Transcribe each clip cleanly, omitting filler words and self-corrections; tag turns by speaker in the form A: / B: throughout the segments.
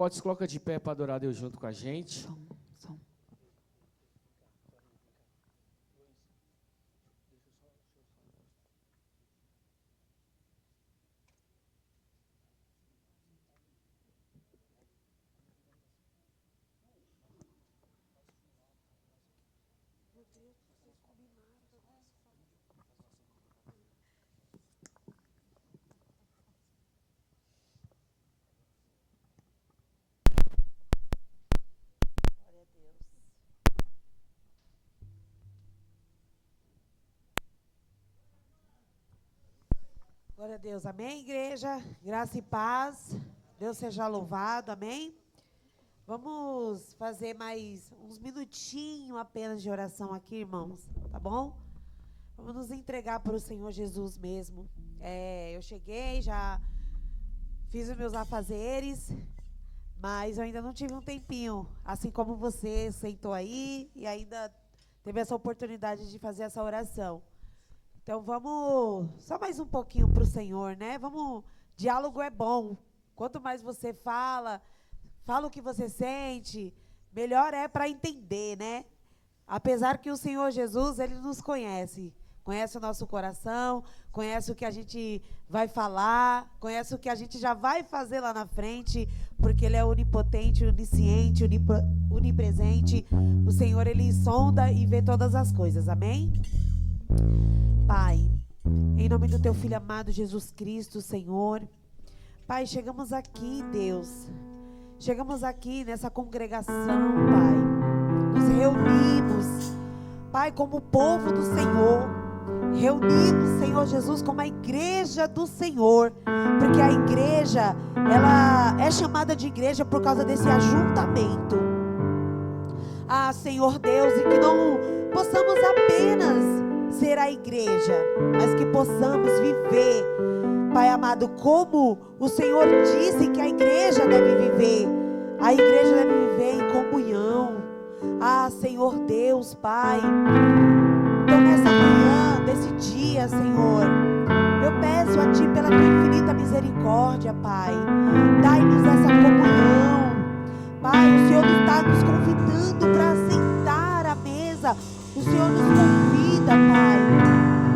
A: Pode se colocar de pé para adorar a Deus junto com a gente.
B: Som. Glória a Deus, amém, igreja? Graça e paz, Deus seja louvado, amém? Vamos fazer mais uns minutinhos apenas de oração aqui, irmãos, tá bom? Vamos nos entregar para o Senhor Jesus mesmo. Eu cheguei, já fiz os meus afazeres, mas eu ainda não tive um tempinho, assim como você sentou aí e ainda teve essa oportunidade de fazer essa oração. Então vamos, só mais um pouquinho para o Senhor, né? Diálogo é bom. Quanto mais você fala o que você sente, melhor é para entender, né? Apesar que o Senhor Jesus, Ele nos conhece o nosso coração, conhece o que a gente vai falar, conhece o que a gente já vai fazer lá na frente, porque Ele é onipotente, onisciente, onipresente. O Senhor, Ele sonda e vê todas as coisas, amém? Pai, em nome do Teu Filho amado Jesus Cristo, Senhor, Pai, chegamos aqui, Deus, chegamos aqui nessa congregação, Pai, nos reunimos, Pai, como povo do Senhor, reunimos, Senhor Jesus, como a igreja do Senhor, porque a igreja, ela é chamada de igreja por causa desse ajuntamento. Ah, Senhor Deus, e que não possamos apenas ser a igreja, mas que possamos viver, Pai amado, como o Senhor disse que a igreja deve viver. A igreja deve viver em comunhão. Ah, Senhor Deus, Pai, então nessa manhã, desse dia, Senhor, eu peço a Ti pela Tua infinita misericórdia, Pai, dai-nos essa comunhão. Pai, o Senhor está nos convidando para sentar à mesa. O Senhor nos convida, Pai,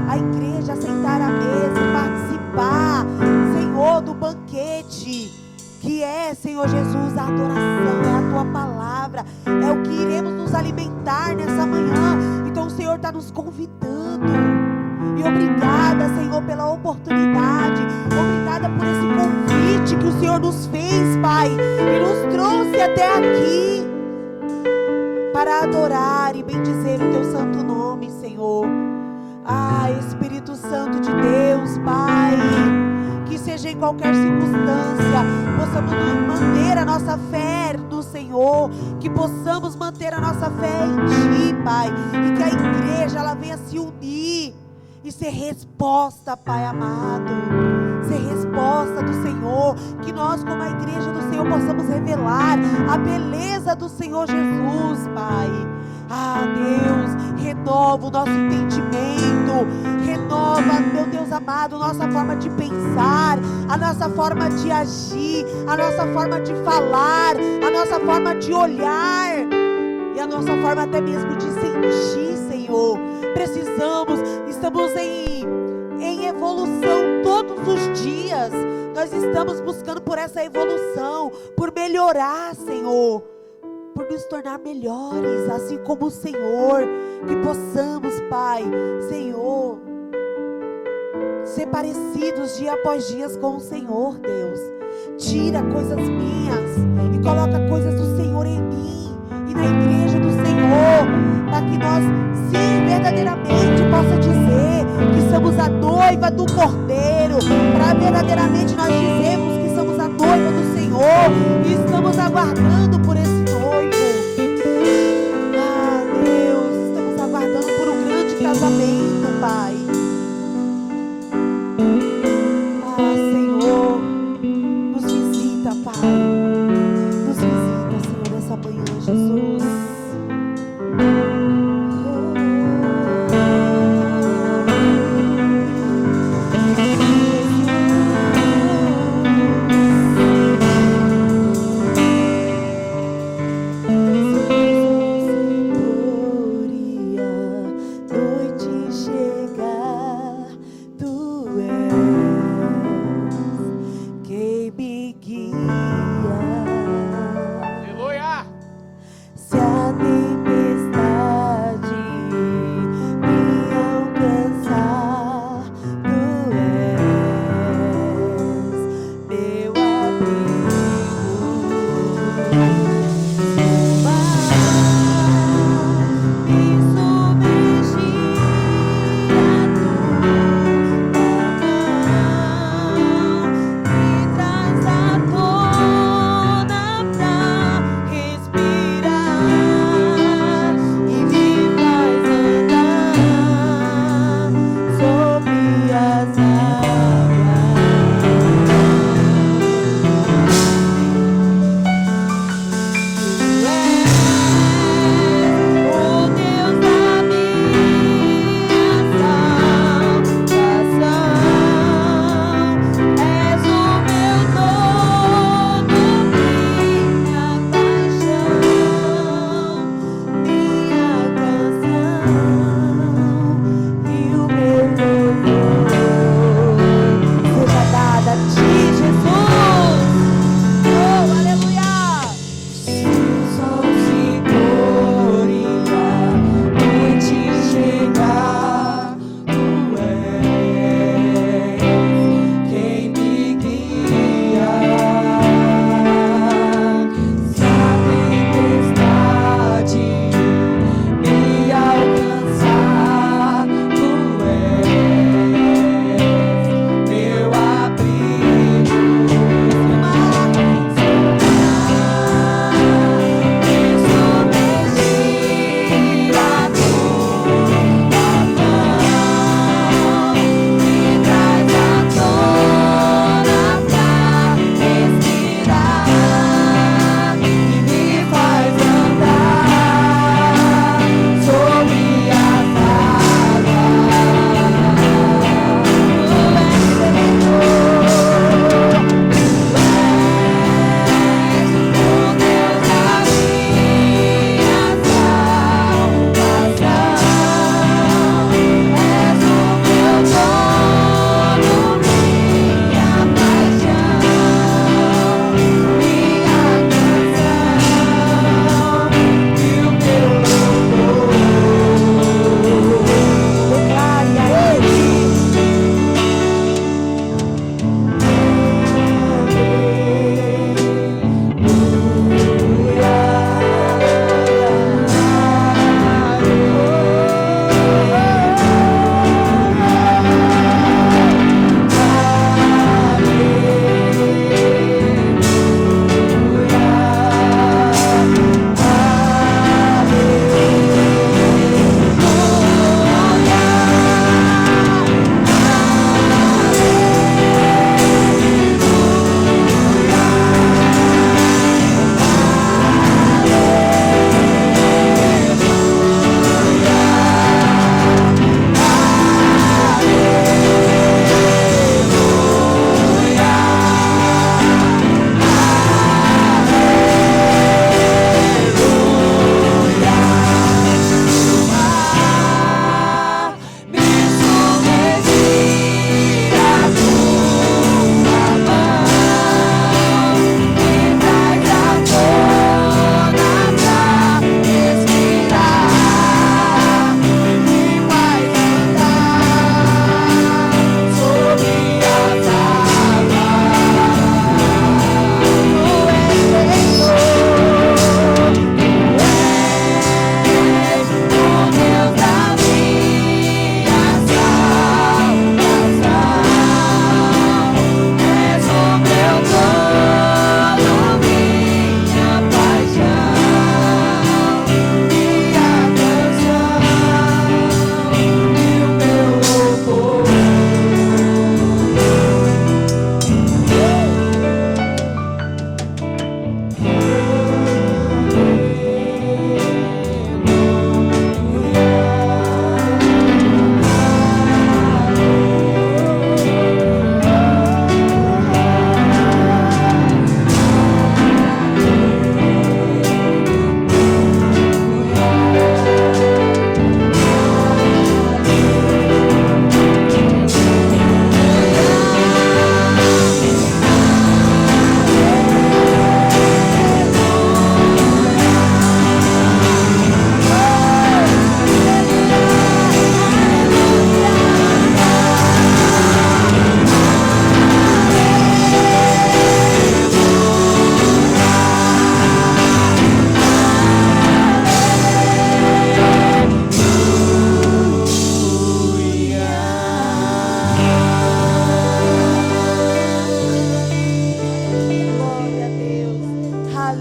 B: a igreja a sentar à mesa e participar, Senhor, do banquete, que é, Senhor Jesus, a adoração, é a Tua palavra, é o que iremos nos alimentar nessa manhã. Então o Senhor está nos convidando. E obrigada, Senhor, pela oportunidade, obrigada por esse convite que o Senhor nos fez, Pai, e nos trouxe até aqui, para adorar e bendizer o Teu santo nome, Senhor. Ah, Espírito Santo de Deus, Pai, que seja em qualquer circunstância, possamos manter a nossa fé no Senhor, que possamos manter a nossa fé em Ti, Pai, e que a igreja, ela venha se unir e ser resposta, Pai amado, ser resposta do Senhor, que nós como a igreja do Senhor possamos revelar a beleza do Senhor Jesus, Pai. Ah, Deus, renova o nosso entendimento, renova, meu Deus amado, nossa forma de pensar, a nossa forma de agir, a nossa forma de falar, a nossa forma de olhar e a nossa forma até mesmo de sentir, Senhor. Estamos em evolução todos os dias. Nós estamos buscando por essa evolução, por melhorar, Senhor, por nos tornar melhores, assim como o Senhor, que possamos, Pai, Senhor, ser parecidos dia após dia com o Senhor, Deus. Tira coisas minhas e coloca coisas do Senhor em mim e na igreja do Senhor, para que nós, sim, verdadeiramente possa dizer que somos a noiva do Cordeiro, para verdadeiramente nós dizemos que somos a noiva do Senhor e estamos aguardando por esse noivo. Ah, Deus, estamos aguardando por um grande casamento, Pai. Ah, Senhor, nos visita, Pai, nos visita, Senhor, nessa manhã, Jesus.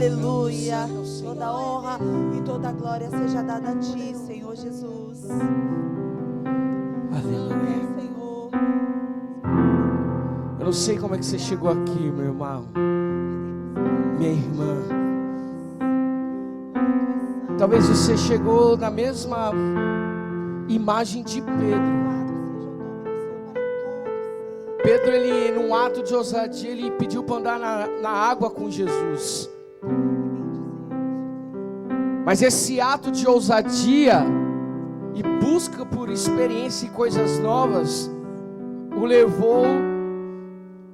B: Aleluia. Toda honra e toda glória seja dada a Ti, Senhor Jesus.
A: Aleluia.
B: Senhor.
A: Eu não sei como é que você chegou aqui, meu irmão, minha irmã. Talvez você chegou na mesma imagem de Pedro. Pedro, ele, num ato de ousadia, ele pediu para andar na água com Jesus. Mas esse ato de ousadia e busca por experiência e coisas novas o levou,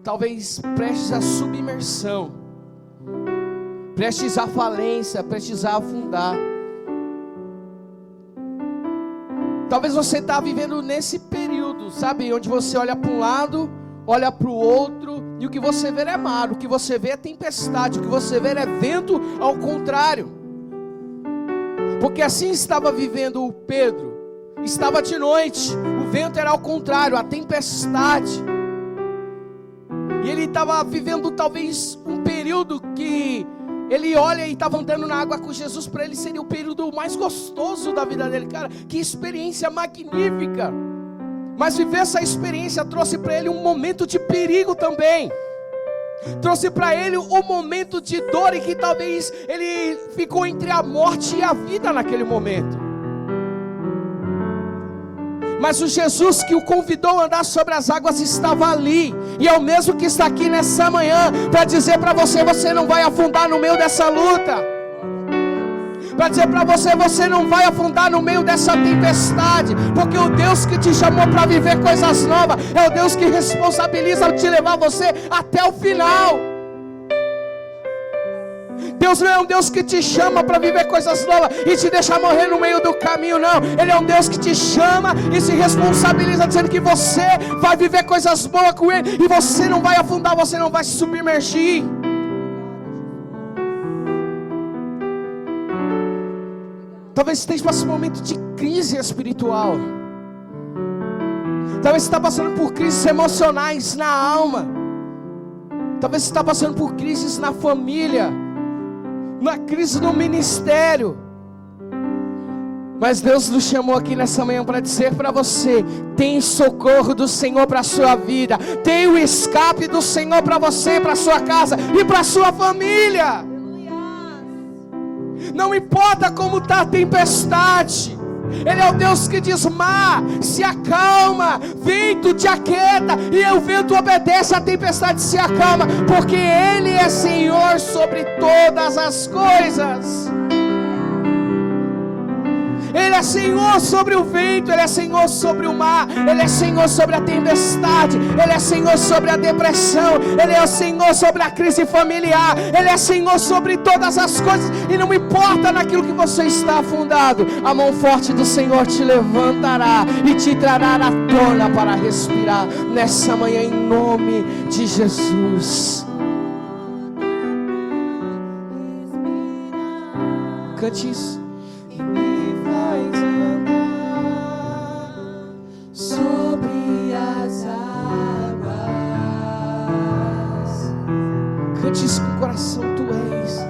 A: talvez, prestes à submersão, prestes à falência, prestes a afundar. Talvez você está vivendo nesse período, sabe? Onde você olha para um lado, olha para o outro, e o que você vê é mar, o que você vê é tempestade, o que você vê é vento ao contrário. Porque assim estava vivendo o Pedro. Estava de noite, o vento era ao contrário, a tempestade. E ele estava vivendo talvez um período que ele olha e estava andando na água com Jesus. Para ele seria o período mais gostoso da vida dele. Cara, que experiência magnífica. Mas viver essa experiência trouxe para ele um momento de perigo também. Trouxe para ele um momento de dor, e que talvez ele ficou entre a morte e a vida naquele momento. Mas o Jesus que o convidou a andar sobre as águas estava ali, e é o mesmo que está aqui nessa manhã para dizer para você: você não vai afundar no meio dessa luta. Para dizer para você: você não vai afundar no meio dessa tempestade, porque o Deus que te chamou para viver coisas novas é o Deus que responsabiliza te levar você até o final. Deus não é um Deus que te chama para viver coisas novas e te deixar morrer no meio do caminho, não. Ele é um Deus que te chama e se responsabiliza, dizendo que você vai viver coisas boas com Ele, e você não vai afundar, você não vai se submergir. Talvez você esteja passando um momento de crise espiritual. Talvez você está passando por crises emocionais na alma. Talvez você está passando por crises na família, na crise no ministério. Mas Deus nos chamou aqui nessa manhã para dizer para você: tem socorro do Senhor para a sua vida. Tem o escape do Senhor para você, para a sua casa e para a sua família. Não importa como está a tempestade, Ele é o Deus que diz: mar, se acalma, vento te aquieta, e o vento obedece, a tempestade se acalma, porque Ele é Senhor sobre todas as coisas. Ele é Senhor sobre o vento, Ele é Senhor sobre o mar, Ele é Senhor sobre a tempestade, Ele é Senhor sobre a depressão, Ele é o Senhor sobre a crise familiar, Ele é Senhor sobre todas as coisas. E não importa naquilo que você está afundado, a mão forte do Senhor te levantará e te trará à tona para respirar nessa manhã, em nome de Jesus. Cante isso.
C: Sobre as águas,
A: cante isso com o coração. Tu és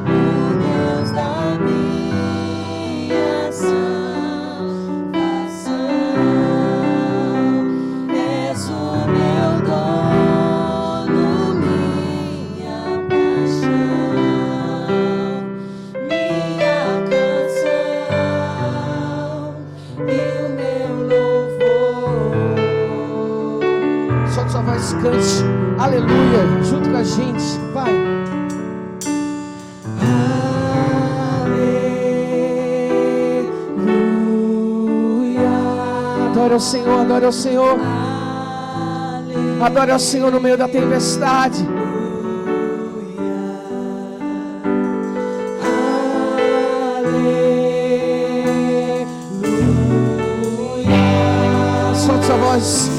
C: o Deus da minha salvação, és o meu dono, minha paixão, minha canção e o meu louvor.
A: Solte sua voz, cante aleluia junto com a gente. Vai.
C: Aleluia.
A: Adore ao Senhor, adore ao Senhor. Adore ao Senhor no meio da tempestade. Solte sua voz.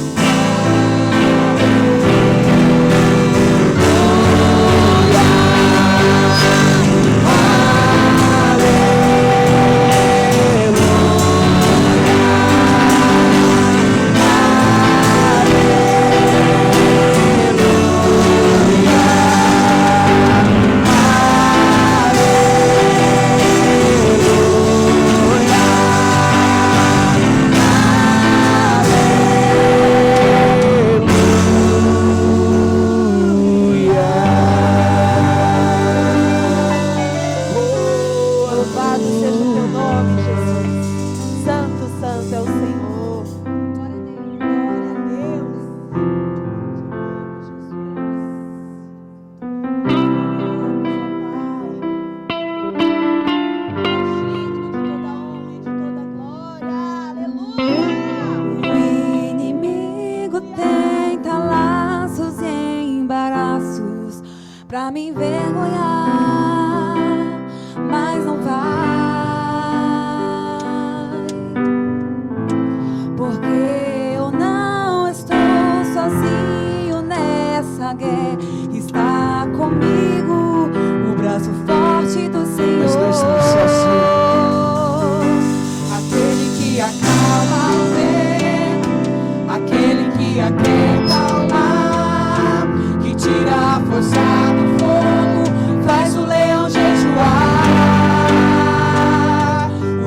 C: pra me envergonhar, mas não vai, porque eu não estou sozinho nessa guerra. Está comigo o braço forte do Senhor.
A: Nós não estamos sozinhos.
C: Aquele que acalma o vento, aquele que aquieta o mar, que tira a força do fogo, faz o leão jejuar.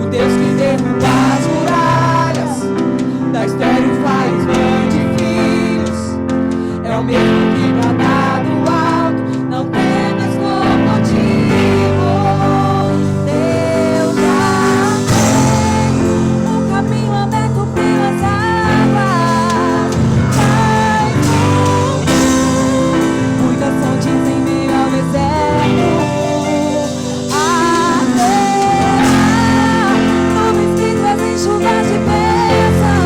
C: O Deus que derruba as muralhas, da estéril faz mãe de filhos, é o mesmo que brada do alto, não temas por motivo. Deus já tem um caminho aberto pelas águas, faz muitas fontes em meio ao deserto. Nuvens que trazem chuva de bênção.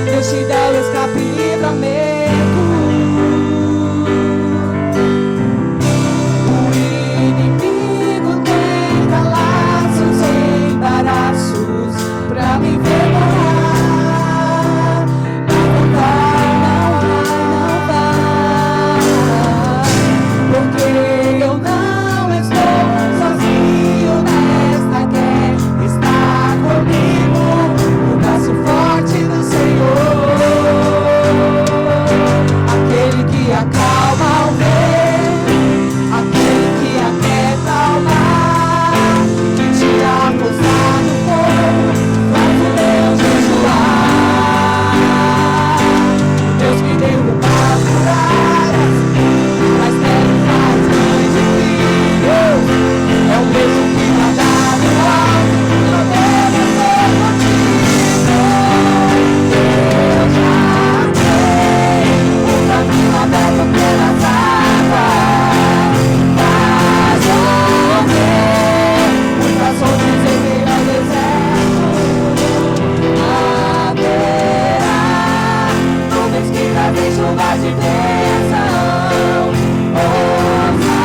C: Deus te dá o escape e livramento. O inimigo tenta laços e embaraços pra me envergonhar, mas não vai, porque eu não estou sozinho nesta guerra. Está comigo o braço forte do Senhor, aquele que acalma o vento, aquele que aquieta o mar, que tira a força do fogo, faz o leão jejuar. O Deus que derruba as muralhas, mas nele faz mãe de filhos, é o mesmo que brada do alto, não temas por motivo. Deus já tem o caminho aberto pelas águas, faz chover muitas fontes em meio ao deserto. Haverá nuvens que trazem chuva de bênção. Ouça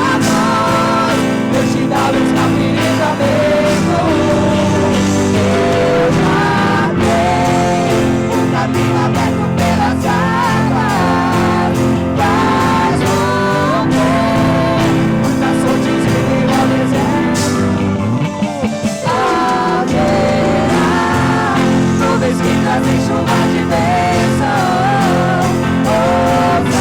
C: a voz, Deus te dá o escape e livramento. Deus já tem o caminho aberto pelas águas, faz chover muitas fontes em meio ao deserto. Haverá nuvens que trazem chuva de bênção. Ouça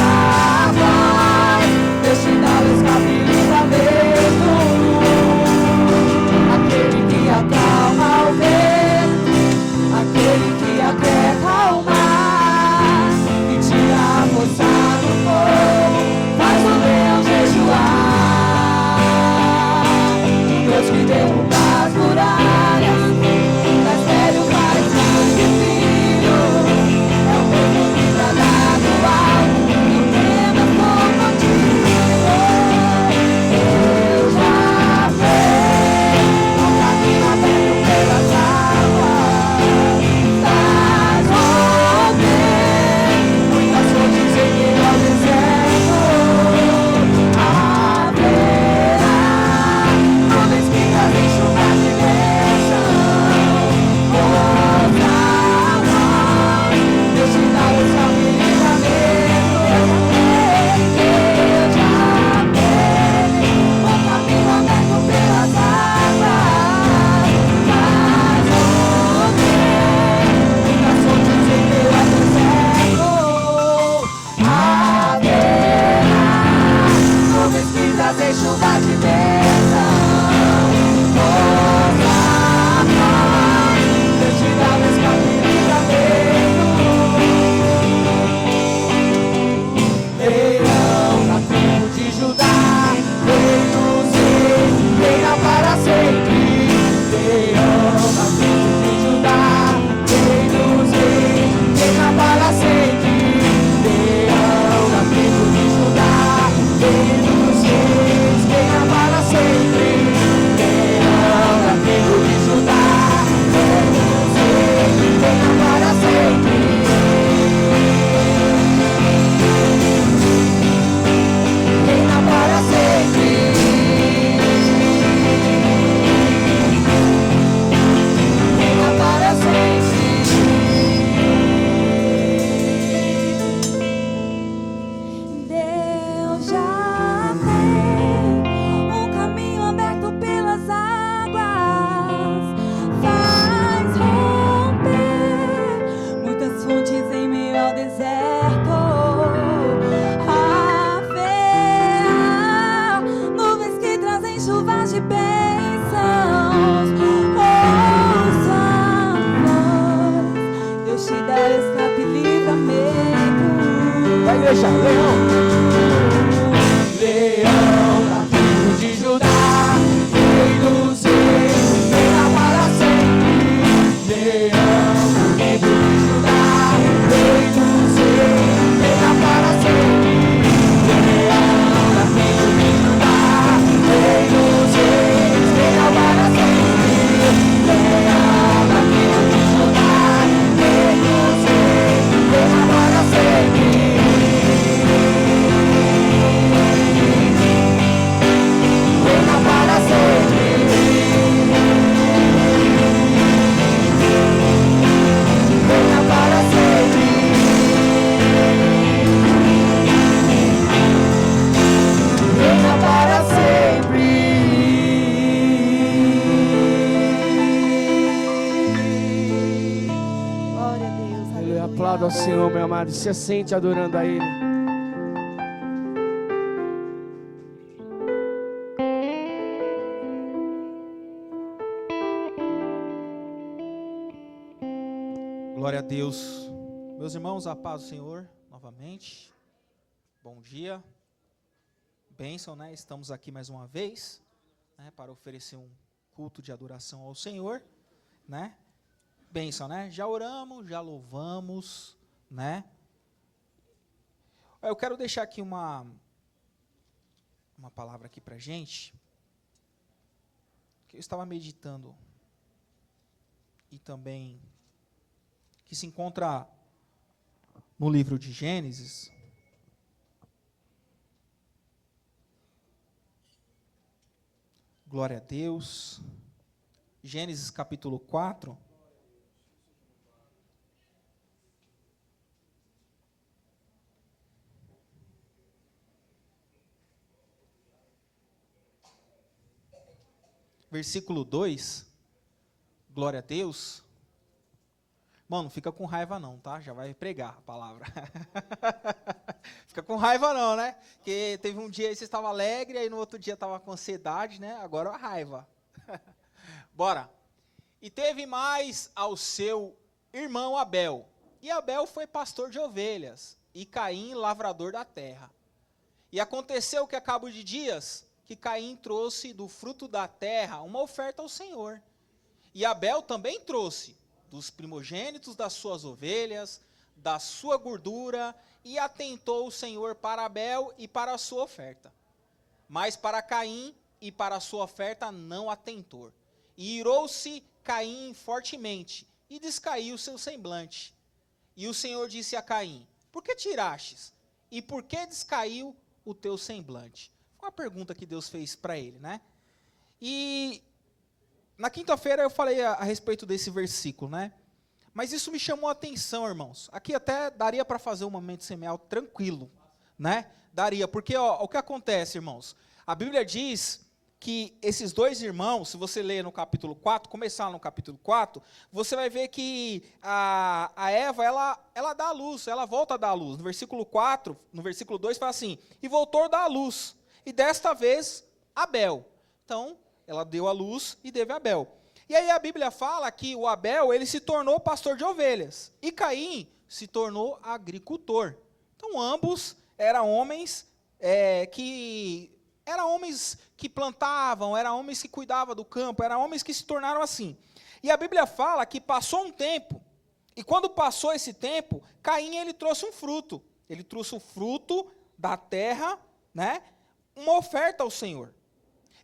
A: igreja, leão.
C: Leão da tribo de Judá, Rei dos reis, reina para sempre. Leão da tribo de Judá, Rei dos reis, reina para sempre. Leão da tribo de Judá, Rei dos reis, reina para sempre. Leão da tribo de Judá, Rei dos reis, reina para sempre. Reina para sempre. Reina para sempre. Reina para sempre.
B: Glória a Deus.
A: Aleluia.
B: Aleluia.
A: Aplauda ao Senhor, meu amado. Se sente adorando a Ele.
D: Glória a Deus. Meus irmãos, a paz do Senhor, novamente. Bom dia. Bênção, né? Estamos aqui mais uma vez, né, para oferecer um culto de adoração ao Senhor, né? Bênção, né? Já oramos, já louvamos, né? Eu quero deixar aqui uma palavra aqui pra gente, que eu estava meditando e também que se encontra no livro de Gênesis. Glória a Deus. Gênesis capítulo 4. Versículo 2. Glória a Deus. Mano, não fica com raiva não, tá? Já vai pregar a palavra. Fica com raiva não, né? Porque teve um dia aí você estava alegre, aí no outro dia estava com ansiedade, né? Agora a raiva. Bora. E teve mais ao seu irmão Abel. E Abel foi pastor de ovelhas, e Caim lavrador da terra. E aconteceu que a cabo de dias, que Caim trouxe do fruto da terra uma oferta ao Senhor. E Abel também trouxe dos primogênitos das suas ovelhas, da sua gordura, e atentou o Senhor para Abel e para a sua oferta. Mas para Caim e para a sua oferta não atentou. E irou-se Caim fortemente, e descaiu seu semblante. E o Senhor disse a Caim: por que tirastes? E por que descaiu o teu semblante? Foi uma pergunta que Deus fez para ele, né? E na quinta-feira eu falei a respeito desse versículo, né? Mas isso me chamou a atenção, irmãos. Aqui até daria para fazer um momento semeal tranquilo, né? Daria, porque ó, o que acontece, irmãos? A Bíblia diz que esses dois irmãos, se você ler no capítulo 4, começar no capítulo 4, você vai ver que a Eva, ela dá a luz, ela volta a dar a luz. No versículo 4, no versículo 2, fala assim: e voltou a dar a luz, e desta vez Abel. Então, ela deu a luz e teve Abel. E aí a Bíblia fala que o Abel, ele se tornou pastor de ovelhas. E Caim se tornou agricultor. Então ambos eram homens que plantavam, eram homens que cuidavam do campo, eram homens que se tornaram assim. E a Bíblia fala que passou um tempo. E quando passou esse tempo, Caim ele trouxe um fruto. Ele trouxe o fruto da terra, né? Uma oferta ao Senhor.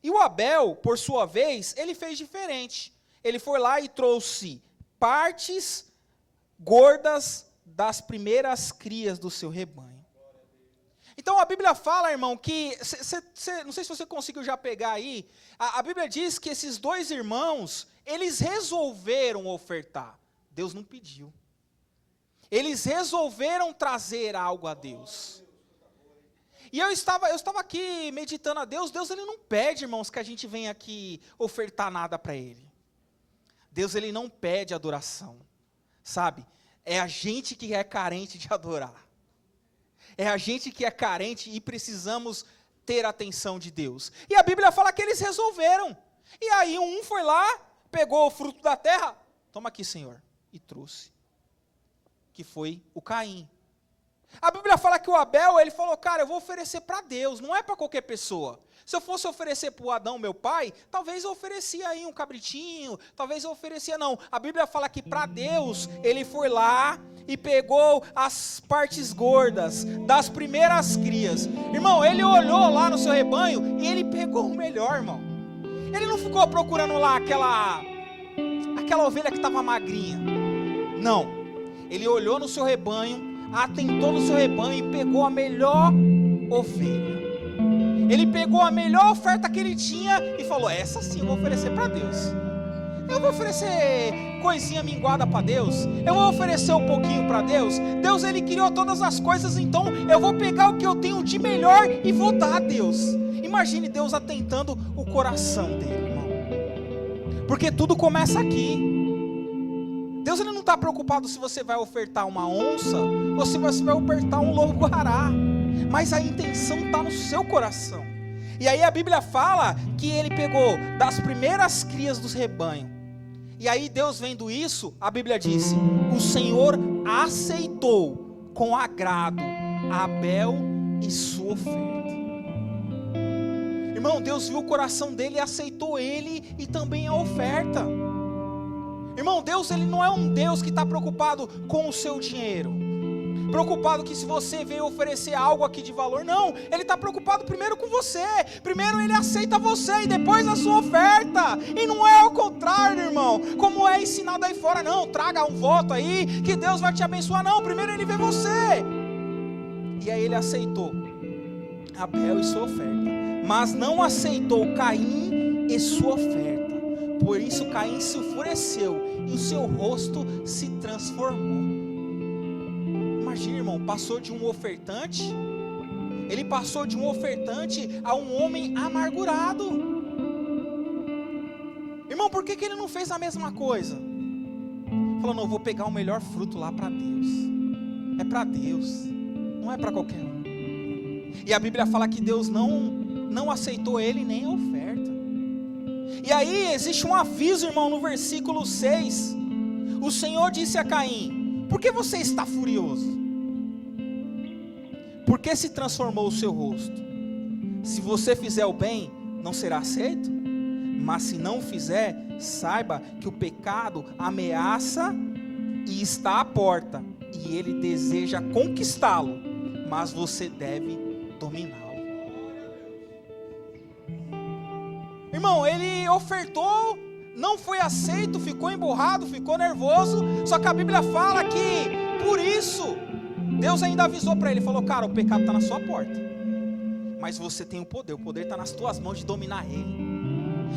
D: E o Abel, por sua vez, ele fez diferente. Ele foi lá e trouxe partes gordas das primeiras crias do seu rebanho. Então a Bíblia fala, irmão, que, não sei se você conseguiu já pegar aí, a Bíblia diz que esses dois irmãos, eles resolveram ofertar. Deus não pediu. Eles resolveram trazer algo a Deus. E eu estava aqui meditando a Deus. Deus ele não pede, irmãos, que a gente venha aqui ofertar nada para Ele. Deus ele não pede adoração, sabe? É a gente que é carente de adorar. É a gente que é carente e precisamos ter a atenção de Deus. E a Bíblia fala que eles resolveram. E aí um foi lá, pegou o fruto da terra, toma aqui, Senhor, e trouxe. Que foi o Caim. A Bíblia fala que o Abel, ele falou, cara, eu vou oferecer para Deus, não é para qualquer pessoa. Se eu fosse oferecer para o Adão, meu pai, talvez eu oferecia aí um cabritinho, talvez eu oferecia, não. A Bíblia fala que para Deus, ele foi lá e pegou as partes gordas das primeiras crias. Irmão, ele olhou lá no seu rebanho e ele pegou o melhor, irmão. Ele não ficou procurando lá aquela ovelha que estava magrinha. Não. Ele olhou no seu rebanho, atentou no seu rebanho e pegou a melhor ovelha. Ele pegou a melhor oferta que ele tinha e falou, essa sim eu vou oferecer para Deus. Eu vou oferecer coisinha minguada para Deus. Eu vou oferecer um pouquinho para Deus. Deus, ele criou todas as coisas, então eu vou pegar o que eu tenho de melhor e vou dar a Deus. Imagine Deus atentando o coração dele, irmão. Porque tudo começa aqui. Deus, ele não está preocupado se você vai ofertar uma onça ou se você vai ofertar um lobo-guará. Mas a intenção está no seu coração. E aí a Bíblia fala que ele pegou das primeiras crias dos rebanhos. E aí Deus vendo isso, a Bíblia disse, o Senhor aceitou com agrado Abel e sua oferta. Irmão, Deus viu o coração dele e aceitou ele e também a oferta. Irmão, Deus, ele não é um Deus que está preocupado com o seu dinheiro, preocupado que se você veio oferecer algo aqui de valor, não, ele está preocupado primeiro com você, primeiro ele aceita você e depois a sua oferta, e não é ao contrário, irmão, como é ensinado aí fora, não, traga um voto aí, que Deus vai te abençoar, não, primeiro ele vê você, e aí ele aceitou Abel e sua oferta, mas não aceitou Caim e sua oferta, por isso Caim se enfureceu, e o seu rosto se transformou. Imagina, irmão, passou de um ofertante, ele passou de um ofertante a um homem amargurado. Irmão, por que ele não fez a mesma coisa? Falou, não, vou pegar o melhor fruto lá para Deus. É para Deus, não é para qualquer um. E a Bíblia fala que Deus não aceitou ele nem a oferta. E aí existe um aviso, irmão, no versículo 6. O Senhor disse a Caim, por que você está furioso? Por que se transformou o seu rosto? Se você fizer o bem, não será aceito? Mas se não fizer, saiba que o pecado ameaça e está à porta, e ele deseja conquistá-lo, mas você deve dominá-lo. Irmão, ele ofertou, não foi aceito, ficou emburrado, ficou nervoso, só que a Bíblia fala que, por isso, Deus ainda avisou para ele, falou, cara, o pecado está na sua porta, mas você tem o poder está nas tuas mãos de dominar ele.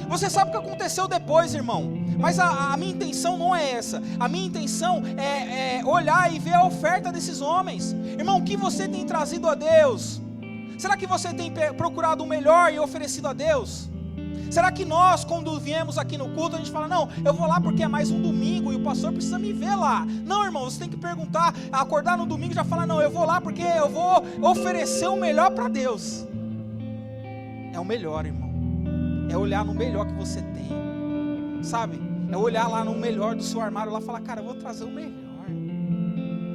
D: Você sabe o que aconteceu depois, irmão, mas a minha intenção não é essa, a minha intenção é olhar e ver a oferta desses homens. Irmão, o que você tem trazido a Deus? Será que você tem procurado o melhor e oferecido a Deus? Será que nós, quando viemos aqui no culto, a gente fala, não, eu vou lá porque é mais um domingo e o pastor precisa me ver lá? Não, irmão, você tem que perguntar, acordar no domingo e já falar, não, eu vou lá porque eu vou oferecer o melhor para Deus. É o melhor, irmão. É olhar no melhor que você tem, sabe? É olhar lá no melhor do seu armário lá e falar, cara, eu vou trazer o melhor.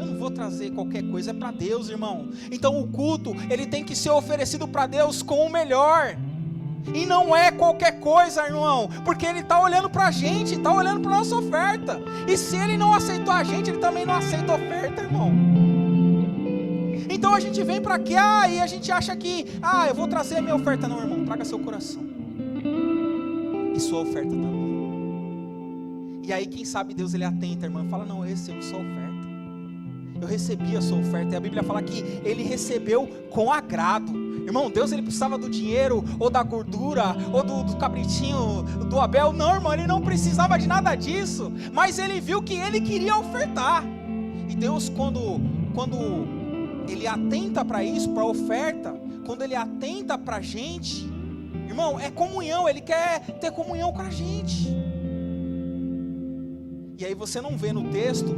D: Eu não vou trazer qualquer coisa, é para Deus, irmão. Então o culto, ele tem que ser oferecido para Deus com o melhor. E não é qualquer coisa, irmão, porque ele está olhando para a gente, está olhando para a nossa oferta. E se ele não aceitou a gente, ele também não aceita a oferta, irmão. Então a gente vem para cá e a gente acha que, eu vou trazer a minha oferta. Não, irmão, traga seu coração e sua oferta também. E aí quem sabe Deus, ele atenta, irmão, fala, não, eu recebo sua oferta, eu recebi a sua oferta. E a Bíblia fala que ele recebeu com agrado. Irmão, Deus, ele precisava do dinheiro, ou da gordura, ou do cabritinho, do Abel. Não, irmão, ele não precisava de nada disso, mas ele viu que ele queria ofertar. E Deus, quando ele atenta para isso, para a oferta, quando ele atenta para a gente, irmão, é comunhão, ele quer ter comunhão com a gente. E aí você não vê no texto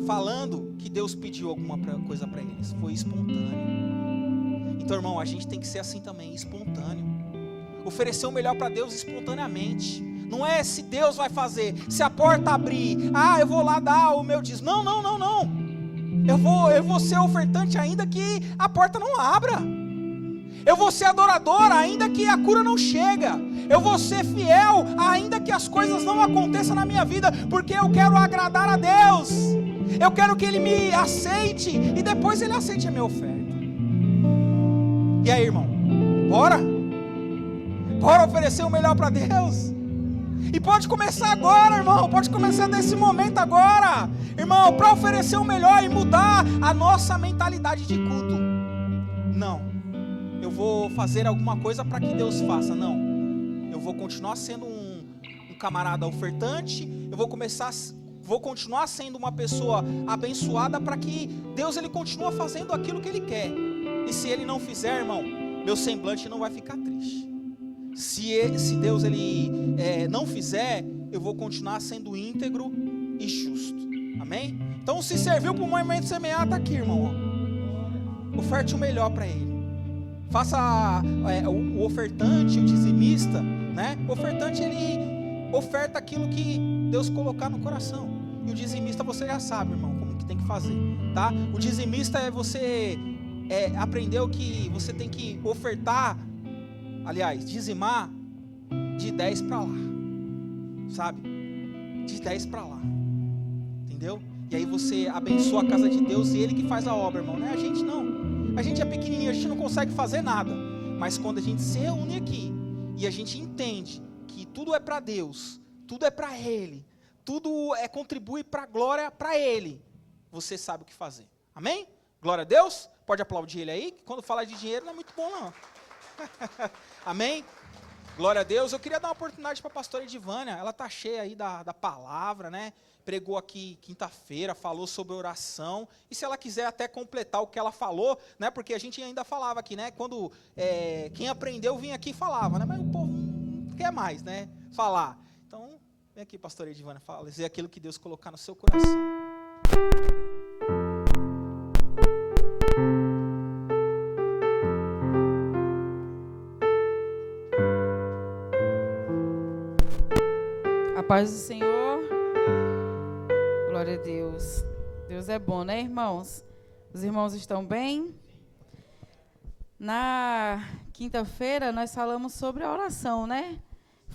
D: falando que Deus pediu alguma coisa para eles, foi espontâneo. Então, irmão, a gente tem que ser assim também, espontâneo. Oferecer o melhor para Deus espontaneamente. Não é se Deus vai fazer, se a porta abrir, eu vou lá dar o meu dízimo. Não. Eu vou ser ofertante ainda que a porta não abra. Eu vou ser adorador ainda que a cura não chega. Eu vou ser fiel ainda que as coisas não aconteçam na minha vida, porque eu quero agradar a Deus. Eu quero que Ele me aceite e depois Ele aceite a minha oferta. E aí, irmão? Bora? Bora oferecer o melhor para Deus? E pode começar agora, irmão. Pode começar nesse momento agora, irmão, para oferecer o melhor e mudar a nossa mentalidade de culto. Não, eu vou fazer alguma coisa para que Deus faça. Não, eu vou continuar sendo um camarada ofertante. Eu vou continuar sendo uma pessoa abençoada para que Deus ele continue fazendo aquilo que Ele quer. E se Ele não fizer, irmão, meu semblante não vai ficar triste. Se Deus ele não fizer, eu vou continuar sendo íntegro e justo. Amém? Então, se serviu para o movimento semear, está aqui, irmão. Oferte o melhor para Ele. Faça o ofertante, o dizimista, né? O ofertante, ele oferta aquilo que Deus colocar no coração. E o dizimista, você já sabe, irmão, como que tem que fazer, tá? O dizimista você aprendeu que você tem que ofertar, aliás, dizimar de 10 para lá, sabe? De 10 para lá, entendeu? E aí você abençoa a casa de Deus e Ele que faz a obra, irmão, não é a gente não. A gente é pequenininho, a gente não consegue fazer nada. Mas quando a gente se reúne aqui e a gente entende que tudo é para Deus, tudo é para Ele, tudo contribui para a glória para Ele, você sabe o que fazer. Amém? Glória a Deus. Pode aplaudir Ele aí, que quando fala de dinheiro não é muito bom não. Amém? Glória a Deus. Eu queria dar uma oportunidade para a pastora Edivânia. Ela está cheia aí da palavra, né? Pregou aqui quinta-feira, falou sobre oração. E se ela quiser até completar o que ela falou, né? Porque a gente ainda falava aqui, né? Quando quem aprendeu vinha aqui e falava, né? Mas o povo não quer mais, né? Falar. Então, vem aqui, pastora Edivânia, dizer aquilo que Deus colocar no seu coração.
E: Paz do Senhor, glória a Deus. Deus é bom, né, irmãos? Os irmãos estão bem? Na quinta-feira nós falamos sobre a oração, né?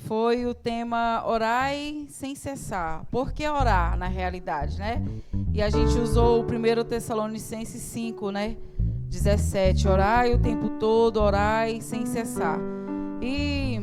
E: Foi o tema orai sem cessar. Por que orar, na realidade, né? E a gente usou o 1 Tessalonicenses 5, né? 17, orai o tempo todo, orai sem cessar. E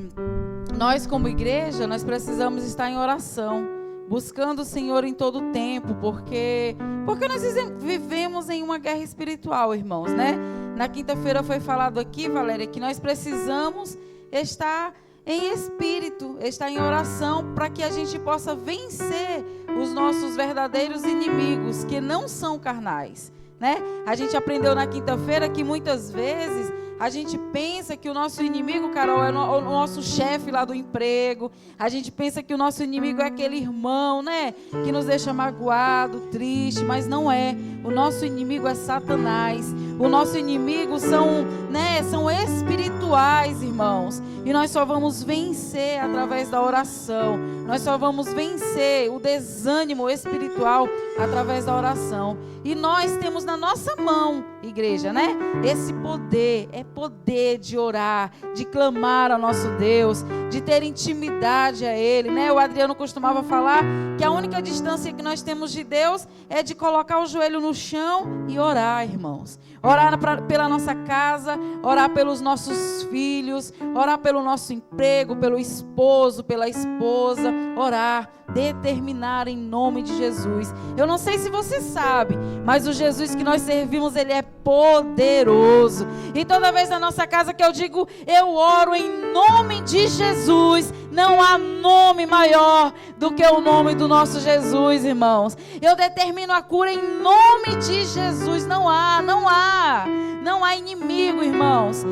E: nós, como igreja, nós precisamos estar em oração, buscando o Senhor em todo o tempo, porque nós vivemos em uma guerra espiritual, irmãos, né? Na quinta-feira foi falado aqui, Valéria, que nós precisamos estar em espírito, estar em oração, para que a gente possa vencer os nossos verdadeiros inimigos, que não são carnais, né? A gente aprendeu na quinta-feira que muitas vezes a gente pensa que o nosso inimigo, Carol, é o nosso chefe lá do emprego. A gente pensa que o nosso inimigo é aquele irmão, né? Que nos deixa magoado, triste, mas não é. O nosso inimigo é Satanás. O nosso inimigo são espirituais, irmãos. E nós só vamos vencer através da oração. Nós só vamos vencer o desânimo espiritual através da oração. E nós temos na nossa mão, igreja, né? Esse poder, poder de orar, de clamar ao nosso Deus, de ter intimidade a Ele, né? O Adriano costumava falar que a única distância que nós temos de Deus é de colocar o joelho no chão e orar, irmãos. Orar pela nossa casa, orar pelos nossos filhos, orar pelo nosso emprego, pelo esposo, pela esposa, orar, determinar em nome de Jesus. Eu não sei se você sabe, mas o Jesus que nós servimos, Ele é poderoso. E toda vez na nossa casa que eu digo, eu oro em nome de Jesus, não há nome maior do que o nome do nosso Jesus, irmãos. Eu determino a cura em nome de Jesus. Não há inimigo, irmãos,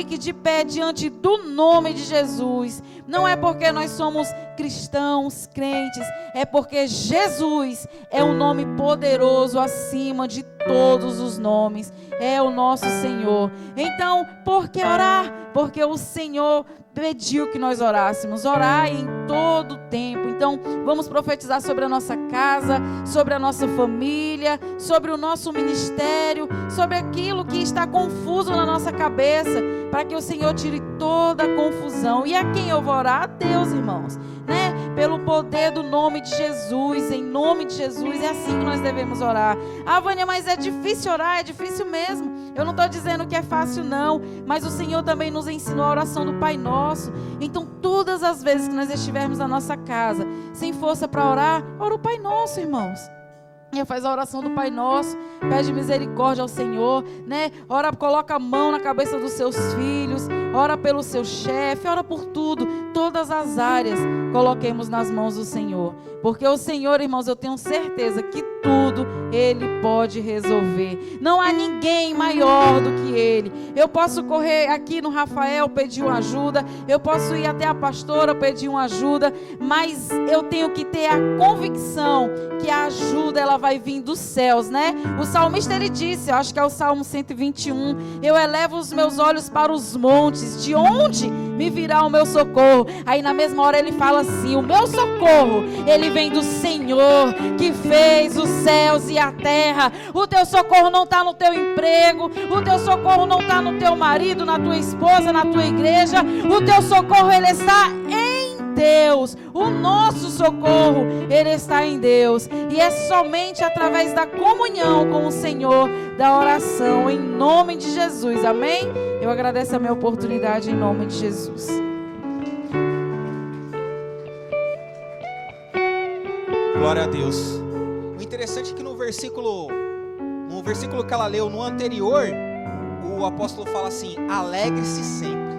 E: fique de pé diante do nome de Jesus. Não é porque nós somos cristãos, crentes, é porque Jesus é um nome poderoso acima de todos os nomes. É o nosso Senhor. Então, por que orar? Porque o Senhor pediu que nós orássemos. Orar em todo tempo. Então, vamos profetizar sobre a nossa casa, sobre a nossa família, sobre o nosso ministério, sobre aquilo que está confuso na nossa cabeça, para que o Senhor tire toda a confusão. E a quem eu vou orar? A Deus, irmãos, né? Pelo poder do nome de Jesus, em nome de Jesus, é assim que nós devemos orar. Ah, Vânia, mas é difícil orar, é difícil mesmo. Eu não estou dizendo que é fácil não, mas o Senhor também nos ensinou a oração do Pai Nosso. Então, todas as vezes que nós estivermos na nossa casa, sem força para orar, ora o Pai Nosso, irmãos. E faz a oração do Pai Nosso, pede misericórdia ao Senhor, né? Ora, coloca a mão na cabeça dos seus filhos, ora pelo seu chefe, ora por tudo, todas as áreas, coloquemos nas mãos do Senhor, porque o Senhor, irmãos, eu tenho certeza que tudo Ele pode resolver. Não há ninguém maior do que Ele. Eu posso correr aqui no Rafael, pedir uma ajuda, eu posso ir até a pastora, pedir uma ajuda, mas eu tenho que ter a convicção que a ajuda, ela vai vir dos céus, né? O salmista, ele disse, eu acho que é o Salmo 121, eu elevo os meus olhos para os montes, de onde me virá o meu socorro? Aí na mesma hora ele fala assim, o meu socorro, ele vem do Senhor, que fez os céus e a terra. O teu socorro não está no teu emprego, o teu socorro não está no teu marido, na tua esposa, na tua igreja, o teu socorro, ele está em Deus. O nosso socorro, ele está em Deus, e é somente através da comunhão com o Senhor, da oração, em nome de Jesus, amém? Eu agradeço a minha oportunidade em nome de Jesus.
D: Glória a Deus. O interessante é que no versículo que ela leu no anterior, o apóstolo fala assim, alegre-se sempre.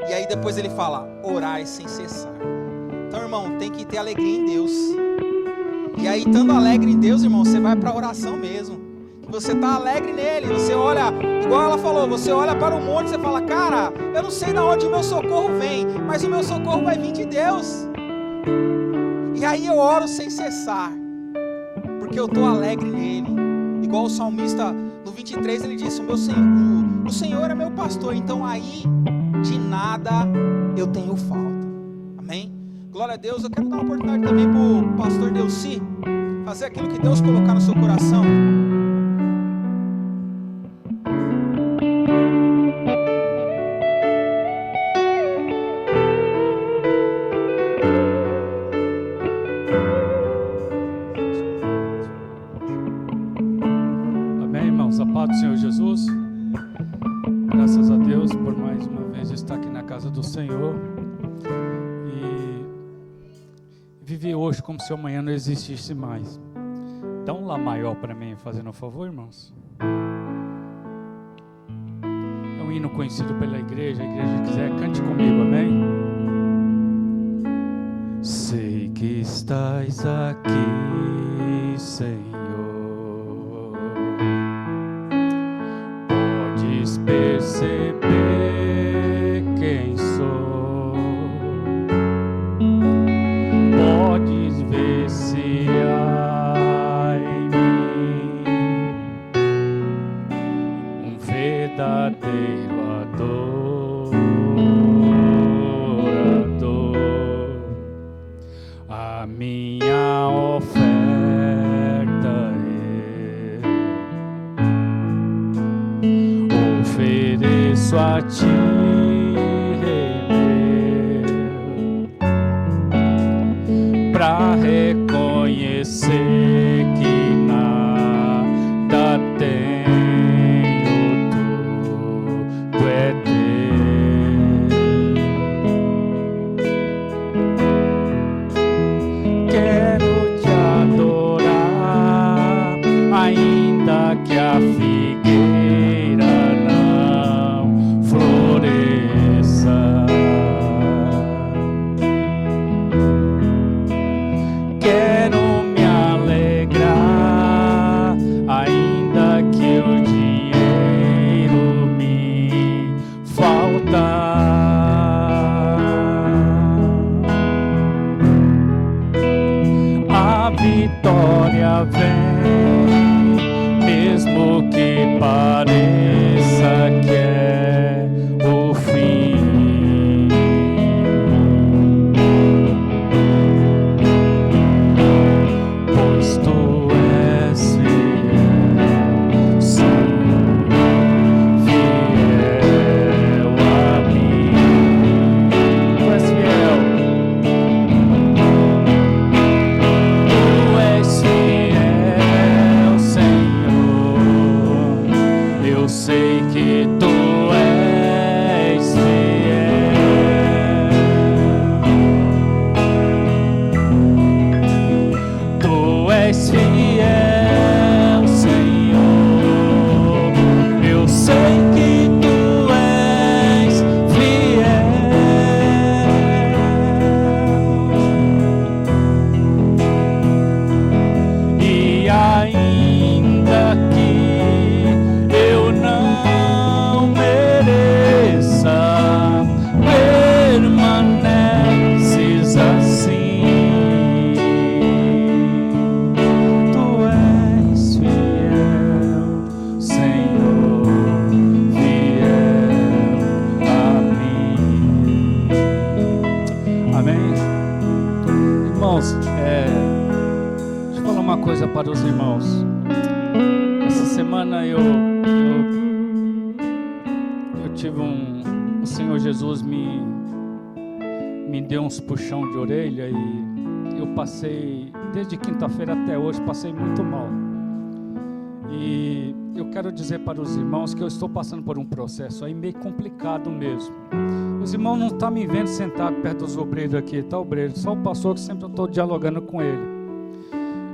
D: E aí depois ele fala, orai sem cessar. Então, irmão, tem que ter alegria em Deus. E aí, estando alegre em Deus, irmão, você vai para a oração mesmo. Você está alegre nele, você olha, igual ela falou, você olha para o monte e você fala, cara, eu não sei de onde o meu socorro vem, mas o meu socorro vai vir de Deus. E aí eu oro sem cessar, porque eu estou alegre nele. Igual o salmista, no 23, ele disse, o Senhor é meu pastor, então aí de nada eu tenho falta. Amém? Glória a Deus. Eu quero dar uma oportunidade também para o pastor Delci fazer aquilo que Deus colocar no seu coração.
F: Amém, irmãos? A paz do Senhor Jesus. Graças a Deus por mais uma vez estar aqui na casa do Senhor e viver hoje como se amanhã não existisse mais. Dá um lá maior para mim, fazendo um favor, irmãos. É um hino conhecido pela igreja. A igreja quiser, cante comigo, amém? Sei que estás aqui, Senhor. Podes perceber quem sou. Podes ver se há em mim um verdadeiro adorador. A minha oferta ofereço a ti, Rei meu, pra reconhecer que nada tenho, tu é Deus. Quero te adorar, ainda que a figueira não floresça. sei que tu és fiel. Tu és fiel, Senhor. Eu sei que tu és fiel. E ainda que eu não mereça, permaneces assim. Tu és fiel, Senhor, fiel a mim. Amém? Irmãos, deixa eu falar uma coisa para os irmãos. Essa semana eu tive o Senhor Jesus me deu uns puxão de orelha e eu passei, desde quinta-feira até hoje, passei muito mal. E eu quero dizer para os irmãos que eu estou passando por um processo aí meio complicado mesmo. Os irmãos não estão me vendo sentado perto dos obreiros aqui, tá, obreiro? Só o pastor que sempre eu estou dialogando com ele.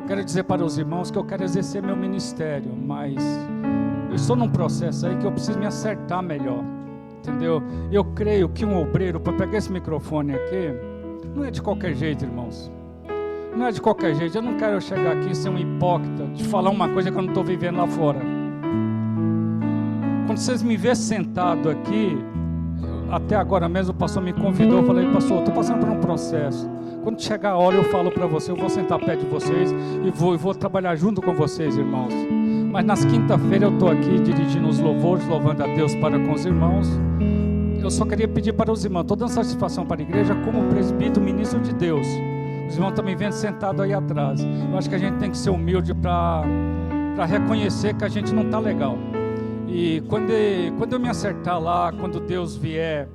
F: Quero dizer para os irmãos que eu quero exercer meu ministério, mas eu estou num processo aí que eu preciso me acertar melhor, entendeu? Eu creio que um obreiro, para pegar esse microfone aqui, não é de qualquer jeito, irmãos. Não é de qualquer jeito. Eu não quero chegar aqui e ser um hipócrita, de falar uma coisa que eu não estou vivendo lá fora. Quando vocês me vêem sentado aqui, até agora mesmo o pastor me convidou, eu falei, pastor, estou passando por um processo. Quando chegar a hora eu falo para você, eu vou sentar perto de vocês e vou trabalhar junto com vocês, irmãos. Mas nas quinta-feiras eu estou aqui dirigindo os louvores, louvando a Deus para com os irmãos. Eu só queria pedir para os irmãos, estou dando satisfação para a igreja como presbítero, ministro de Deus. Os irmãos estão me vendo sentado aí atrás. Eu acho que a gente tem que ser humilde para reconhecer que a gente não está legal. E quando eu me acertar lá, quando Deus vier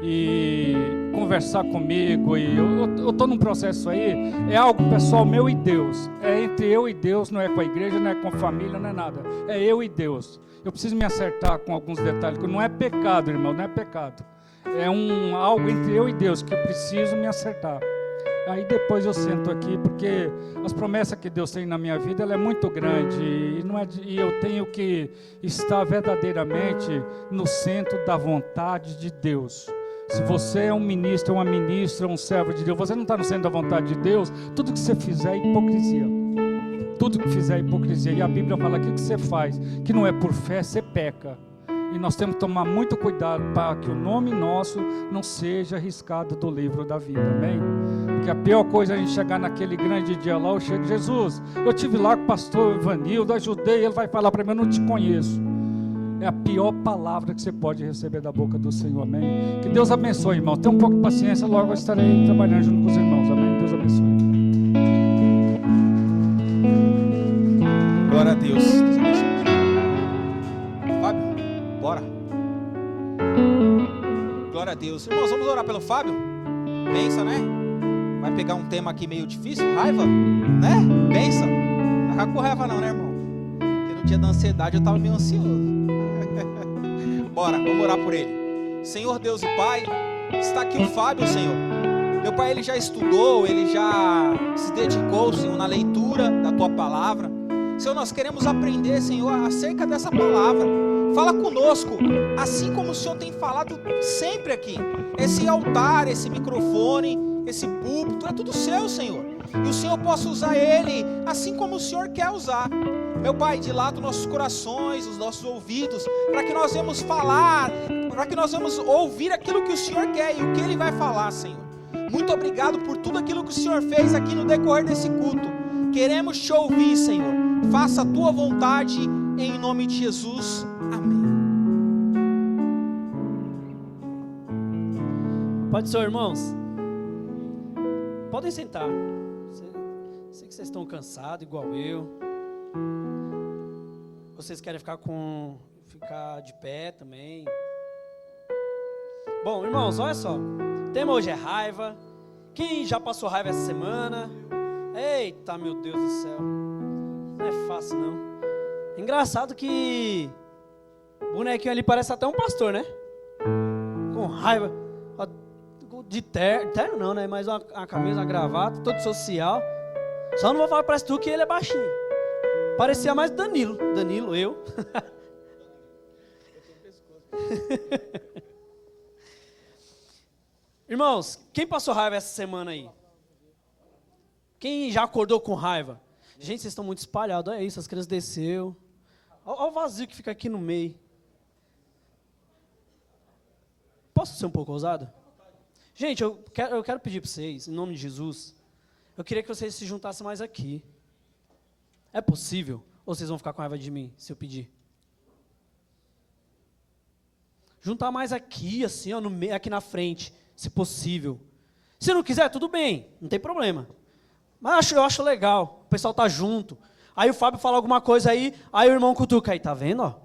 F: e conversar comigo, e eu estou num processo aí, é algo pessoal meu e Deus, é entre eu e Deus, não é com a igreja, não é com a família, não é nada, é eu e Deus. Eu preciso me acertar com alguns detalhes, que não é pecado, irmão, não é pecado, é algo entre eu e Deus que eu preciso me acertar. Aí depois eu sento aqui, porque as promessas que Deus tem na minha vida, ela é muito grande, e eu tenho que estar verdadeiramente no centro da vontade de Deus. Se você é um ministro, uma ministra, um servo de Deus, você não está no centro da vontade de Deus, tudo que você fizer é hipocrisia. Tudo que fizer é hipocrisia. E a Bíblia fala que o que você faz, que não é por fé, você peca. E nós temos que tomar muito cuidado para que o nome nosso não seja riscado do livro da vida, amém? Porque a pior coisa é a gente chegar naquele grande dia lá, eu chego, Jesus, eu estive lá com o pastor Ivanildo, ajudei, ele vai falar para mim, eu não te conheço. É a pior palavra que você pode receber da boca do Senhor, amém? Que Deus abençoe, irmão. Tenha um pouco de paciência, logo eu estarei trabalhando junto com os irmãos, amém? Deus abençoe.
D: Glória a Deus. Deus abençoe. Fábio, bora. Glória a Deus. Irmãos, vamos orar pelo Fábio? Pensa, né? Vai pegar um tema aqui meio difícil, raiva, né? Pensa. Não tá com raiva não, né, irmão? Porque no dia da ansiedade eu tava meio ansioso. Bora, vamos orar por ele. Senhor Deus e Pai, está aqui o Fábio, Senhor. Meu Pai, ele já estudou, ele já se dedicou, Senhor, na leitura da Tua Palavra. Senhor, nós queremos aprender, Senhor, acerca dessa palavra. Fala conosco, assim como o Senhor tem falado sempre aqui. Esse altar, esse microfone, esse púlpito, é tudo seu, Senhor. E o Senhor possa usar ele assim como o Senhor quer usar. Meu Pai, dilata os nossos corações, os nossos ouvidos, para que nós venhamos falar, para que nós venhamos ouvir aquilo que o Senhor quer e o que Ele vai falar, Senhor. Muito obrigado por tudo aquilo que o Senhor fez aqui no decorrer desse culto. Queremos te ouvir, Senhor. Faça a Tua vontade, em nome de Jesus. Amém.
G: Pode ser, irmãos? Podem sentar. Sei que vocês estão cansados, igual eu. Vocês querem ficar de pé também. Bom, irmãos, olha só. O tema hoje é raiva. Quem já passou raiva essa semana? Eita, meu Deus do céu. Não é fácil, não. É engraçado que O bonequinho ali parece até um pastor, né? Com raiva. De terno não, né? Mas uma camisa, uma gravata, todo social. Só não vou falar pra tu que ele é baixinho. Parecia mais Danilo. Danilo, eu. Irmãos, quem passou raiva essa semana aí? Quem já acordou com raiva? Gente, vocês estão muito espalhados. Olha isso, as crianças desceu. Olha o vazio que fica aqui no meio. Posso ser um pouco ousado? Gente, eu quero pedir para vocês, em nome de Jesus, eu queria que vocês se juntassem mais aqui. É possível? Ou vocês vão ficar com raiva de mim, se eu pedir? Juntar mais aqui, assim, ó, aqui na frente, se possível. Se não quiser, tudo bem, não tem problema. Mas eu acho legal, o pessoal tá junto. Aí o Fábio fala alguma coisa aí o irmão cutuca aí, tá vendo, ó?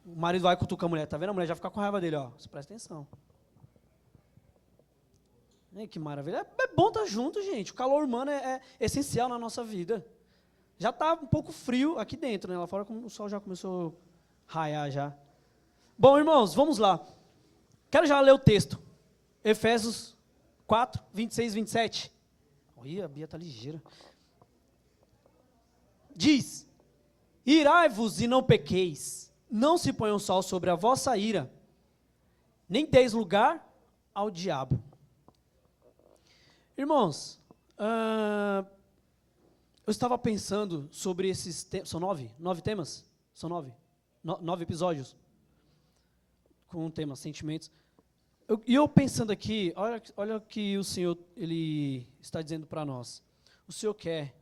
G: O marido vai cutucar a mulher, tá vendo? A mulher já fica com raiva dele, ó. Você presta atenção. Que maravilha. É bom estar junto, gente. O calor humano é essencial na nossa vida. Já está um pouco frio aqui dentro, né? Lá fora o sol já começou a raiar já. Bom, irmãos, vamos lá. Quero já ler o texto. Efésios 4, 26 e 27. Olha, a Bia está ligeira. Diz: irai-vos e não pequeis. Não se ponha o sol sobre a vossa ira. Nem deis lugar ao diabo. Irmãos, eu estava pensando sobre esses temas. São 9 temas? São 9? 9 episódios com o tema sentimentos. E eu pensando aqui, olha o que o Senhor ele está dizendo para nós. O Senhor quer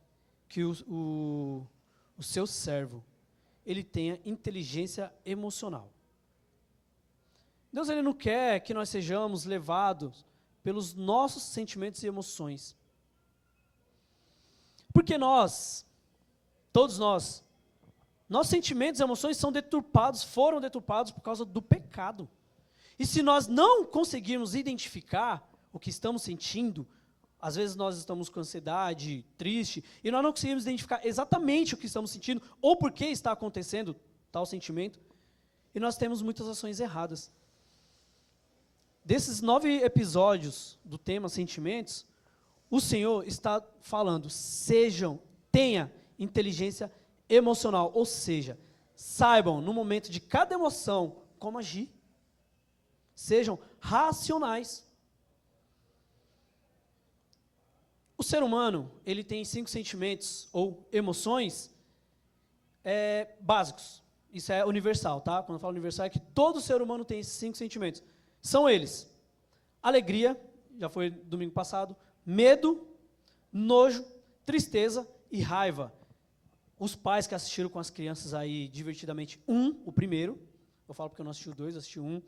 G: que o seu servo ele tenha inteligência emocional. Deus ele não quer que nós sejamos levados pelos nossos sentimentos e emoções. Porque todos nós, nossos sentimentos e emoções foram deturpados por causa do pecado. E se nós não conseguirmos identificar o que estamos sentindo, às vezes nós estamos com ansiedade, triste, e nós não conseguimos identificar exatamente o que estamos sentindo, ou por que está acontecendo tal sentimento, e nós temos muitas ações erradas. Desses 9 episódios do tema sentimentos, o Senhor está falando, tenha inteligência emocional, ou seja, saibam no momento de cada emoção como agir. Sejam racionais. O ser humano, ele tem 5 sentimentos ou emoções básicos. Isso é universal, tá? Quando eu falo universal é que todo ser humano tem esses 5 sentimentos. São eles: alegria, já foi domingo passado, medo, nojo, tristeza e raiva. Os pais que assistiram com as crianças aí divertidamente o primeiro, eu falo porque eu não assisti o 2, assisti o 1,